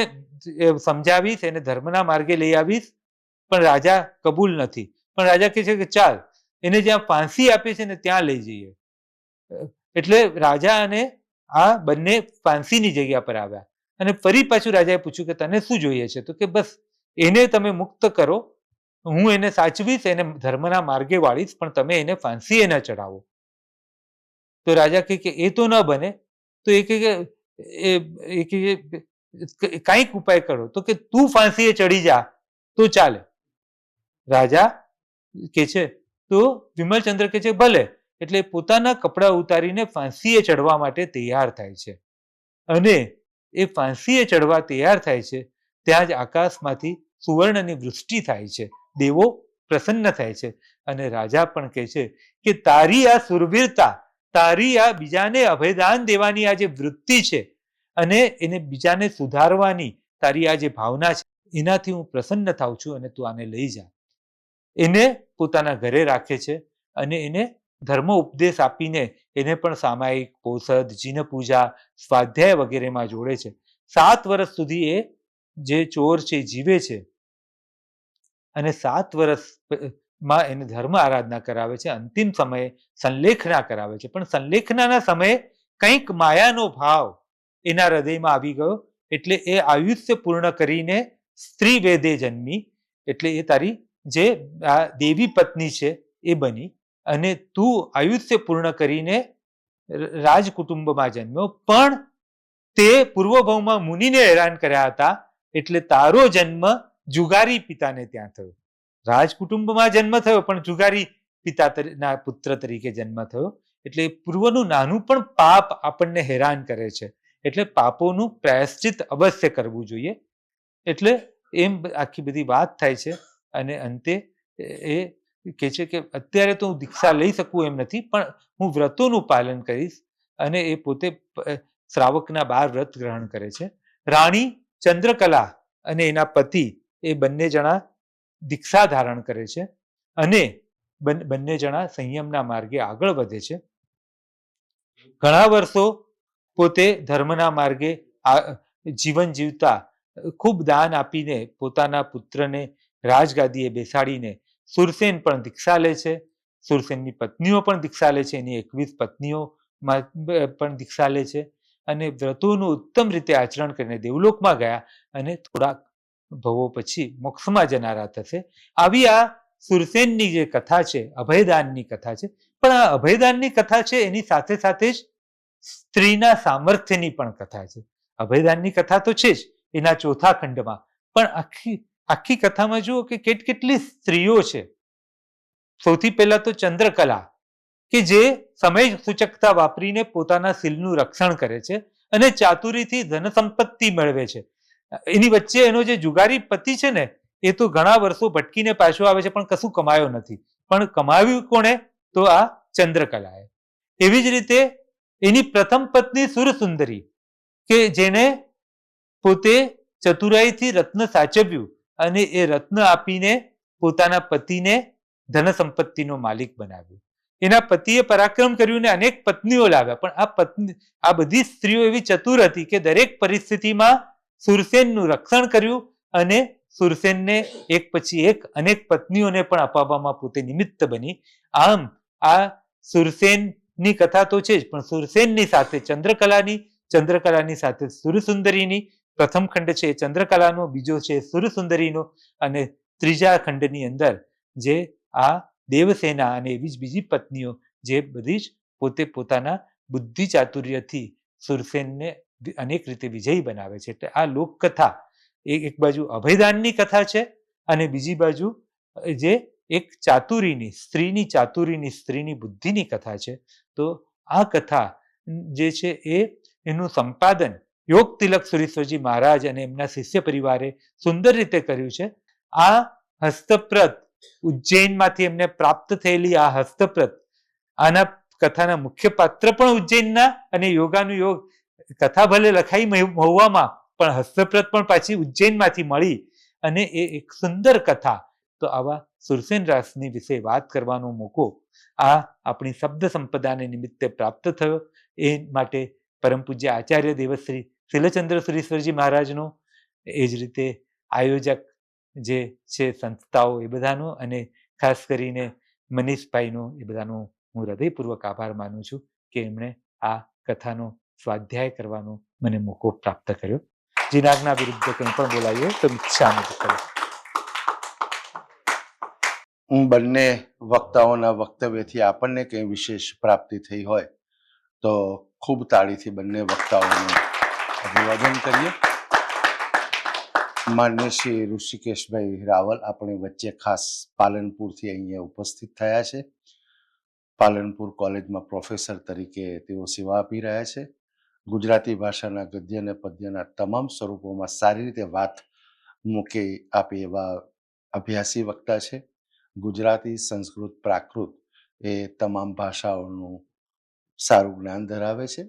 સમજાવીશ, એને ધર્મના માર્ગે લઈ આવીશ. પણ રાજા કબૂલ નથી. પણ રાજા કહે છે કે ચાલ, એને જ્યાં ફાંસી આપે છે ને ત્યાં લઈ જઈએ. એટલે રાજા અને આ બંને ફાંસીની જગ્યા પર આવ્યા અને ફરી પાછું રાજાએ પૂછ્યું કે તને શું જોઈએ છે? તો કે બસ એને તમે મુક્ત કરો હું એને સાચવીશ, એને ધર્મના માર્ગે વાળીશ, પણ તમે એને ફાંસીએ ન ચડાવો. તો રાજા કહે કે એ તો ન બને. તો એ કહે કે કાંઈક ઉપાય કરો. તો કે તું ફાંસીએ ચડી જા તો ચાલે. રાજા કે છે તો વિમલચંદ્ર કે છે ભલે. એટલે પોતાના કપડાં ઉતારીને ફાંસીએ ચડવા માટે તૈયાર થાય છે. અને એ ફાંસીએ ચડવા તૈયાર થાય છે ત્યાં જ આકાશમાંથી સુવર્ણની વૃષ્ટિ થાય છે. દેવો પ્રસન્ન થાય છે અને રાજા પણ કહે છે કે તારી આ સુરવીરતા, તારી આ બીજાને અભયદાન દેવાની આ જે વૃત્તિ છે અને એને બીજાને સુધારવાની તારી આ જે ભાવના છે, એનાથી હું પ્રસન્ન થાઉં છું અને તું આને લઈ જા. એને પોતાના ઘરે રાખે છે અને એને ધર્મ ઉપદેશ આપીને એને પણ સામાયિક પોષદ, જીન પૂજા, સ્વાધ્યાય વગેરેમાં જોડે છે. 7 વર્ષ સુધી એ જે ચોર છે જીવે છે અને 7 વર્ષમાં એને ધર્મ આરાધના કરાવે છે. અંતિમ સમયે સંલેખના કરાવે છે. પણ સંલેખનાના સમયે કંઈક માયાનો ભાવ એના હૃદયમાં આવી ગયો એટલે એ આયુષ્ય પૂર્ણ કરીને સ્ત્રી વેદે જન્મી. એટલે એ તારી જે આ દેવી પત્ની છે એ બની અને તું આયુષ્ય પૂર્ણ કરીને રાજકુટુંબમાં જન્મ્યો, પણ તે પૂર્વભાવમાં મુનિને હેરાન કર્યા હતા એટલે તારો જન્મ જુગારી પિતાને ત્યાં થયો. રાજકુટુંબમાં જન્મ થયો પણ જુગારી પિતાના પુત્ર તરીકે જન્મ થયો. એટલે પૂર્વનું નાનું પણ પાપ આપણને હેરાન કરે છે એટલે પાપોનું પ્રાયશ્ચિત અવશ્ય કરવું જોઈએ. એટલે એમ આખી બધી વાત થાય છે અને અંતે એ કહે છે કે અત્યારે તો હું દીક્ષા લઈ શકું એમ નથી, પણ હું વ્રતોનું પાલન કરીશ. અને એ પોતે શ્રાવકના 12 વ્રત ગ્રહણ કરે છે. રાણી ચંદ્રકલા અને એના પતિ એ બંને જણા દીક્ષા ધારણ કરે છે અને બંને જણા સંયમના માર્ગે આગળ વધે છે. ઘણા વર્ષો પોતે ધર્મના માર્ગે જીવન જીવતા ખૂબ દાન આપીને પોતાના પુત્રને રાજગાદીએ બેસાડીને સુરસેન પણ દીક્ષા લે છે. સુરસેનની પત્નીઓ પણ દીક્ષા લે છે. એની 21 પત્નીઓ પણ દીક્ષા લે છે અને વ્રતોનું ઉત્તમ રીતે આચરણ કરીને દેવલોકમાં ગયા અને થોડાક ભવો પછી મોક્ષમાં જનારા થશે. આવી આ સુરસેનની જે કથા છે, અભયદાનની કથા છે. પણ આ અભયદાનની કથા છે એની સાથે સાથે જ સ્ત્રીના સામર્થ્યની પણ કથા છે. અભયદાનની કથા તો છે જ એના 4થા ખંડમાં, પણ આખી કથામાં જુઓ કે કેટલી સ્ત્રીઓ છે. સૌથી પહેલા તો ચંદ્રકલા કે જે સમય સૂચકતા વાપરીને પોતાના શીલનું રક્ષણ કરે છે અને ચાતુરીથી ધન સંપત્તિ મેળવે છે. એની વચ્ચે એનો જે જુગારી પતિ છે ને એ તો ઘણા વર્ષો ભટકીને પાછો આવે છે પણ કશું કમાયો નથી. પણ કમાવ્યું કોણે? તો આ ચંદ્રકલાએ. એવી જ રીતે એની પ્રથમ પત્ની સુરસુંદરી કે જેને પોતે ચતુરાઈથી રત્ન સાચવ્યું અને એ રત્ન આપીને પોતાના પતિને ધન સંપત્તિનો માલિક બનાવ્યો. એના પતિએ પરાક્રમ કર્યું ને અનેક પત્નીઓ લાવ્યા, પણ આ બધી સ્ત્રીઓ એવી ચતુર હતી કે દરેક પરિસ્થિતિમાં સુરસેનનું રક્ષણ કર્યું અને સુરસેનને એક પછી એક અનેક પત્નીઓને પણ અપાવવામાં પોતે નિમિત્ત બની. આમ આ સુરસેનની કથા તો છે જ, પણ સુરસેનની સાથે ચંદ્રકલાની સાથે સુરસુંદરીની પ્રથમ ખંડ છે ચંદ્રકલાનો, બીજો છે સુરસુંદરીનો અને ત્રીજા ખંડની અંદર જે આ દેવસેના અને એવી જ બીજી પત્નીઓ જે બધી જ પોતે પોતાના બુદ્ધિ ચાતુર્યથી સુરસેનને અનેક રીતે વિજયી બનાવે છે. એટલે આ લોકકથા એક બાજુ અભયદાનની કથા છે અને બીજી બાજુ જે એક ચાતુરીની સ્ત્રીની બુદ્ધિની કથા છે. તો આ કથા જે છે એનું સંપાદન યોગ તિલક સુરેશ્વરજી મહારાજ અને એમના શિષ્ય પરિવારે સુંદર રીતે કર્યું છે. આ હસ્તપ્રત ઉજ્જૈનમાંથી એમને પ્રાપ્ત થયેલી આ હસ્તપ્રત, આના કથાના મુખ્ય પાત્ર પણ ઉજ્જૈનના અને યોગાનુયોગ કથા ભલે લખાઈ મહુવામાં પણ હસ્તપ્રત પણ પાછી ઉજ્જૈનમાંથી મળી અને એ એક સુંદર કથા. તો આવા સુરસેન રાસની વિશે વાત કરવાનો મોકો આ આપણી શબ્દ સંપદાને નિમિત્તે પ્રાપ્ત થયો. એ માટે પરમ પૂજ્ય આચાર્ય દેવશ્રી શીલચંદ્ર સુરેશ્વરજી મહારાજનો, એ જ રીતે આયોજક જે છે સંસ્થાઓ એ બધાનો અને ખાસ કરીને મનીષભાઈનો એ બધાનો હું હૃદયપૂર્વક આભાર માનું છું કે એમણે આ કથાનો સ્વાધ્યાય કરવાનો મને મોકો પ્રાપ્ત કર્યો. જીનાજ્ઞા વિરુદ્ધ કંઈ પણ બોલાયું તો મિચ્છામિ દુક્કડમ. હું બંને વક્તાઓના વક્તવ્યથી આપણને કંઈ વિશેષ પ્રાપ્તિ થઈ હોય તો ખૂબ તાળીથી બંને વક્તાઓનું અભિવાદન કરીએ. માન્ય શ્રી ઋષિકેશભાઈ રાવલ આપણી વચ્ચે ખાસ પાલનપુરથી અહીંયા ઉપસ્થિત થયા છે. પાલનપુર કોલેજમાં પ્રોફેસર તરીકે તેઓ સેવા આપી રહ્યા છે. ગુજરાતી ભાષાના ગદ્ય અને પદ્યના તમામ સ્વરૂપોમાં સારી રીતે વાત મૂકી આપે એવા અભ્યાસી વક્તા છે. ગુજરાતી, સંસ્કૃત, પ્રાકૃત એ તમામ ભાષાઓનું સારું જ્ઞાન ધરાવે છે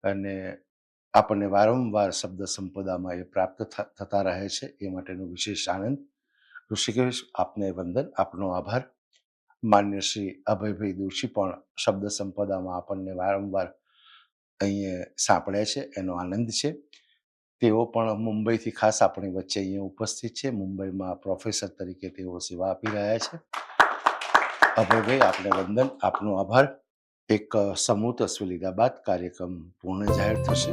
અને આપણને વારંવાર શબ્દ સંપદામાં એ પ્રાપ્ત થતા રહે છે. એ માટેનો વિશેષ આનંદ. ઋષિકેશ, આપને વંદન, આપનો આભાર. માન્ય શ્રી અભયભાઈ દોશી પણ શબ્દ સંપદામાં આપણને વારંવાર અહીંયા સાંભળે છે, એનો આનંદ છે. તેઓ પણ મુંબઈથી ખાસ આપણી વચ્ચે અહીંયા ઉપસ્થિત છે. મુંબઈમાં પ્રોફેસર તરીકે તેઓ સેવા આપી રહ્યા છે. અભયભાઈ, આપને વંદન, આપનો આભાર. એક સમૂહ તસવીર લીધા બાદ કાર્યક્રમ પૂર્ણ જાહેર થશે.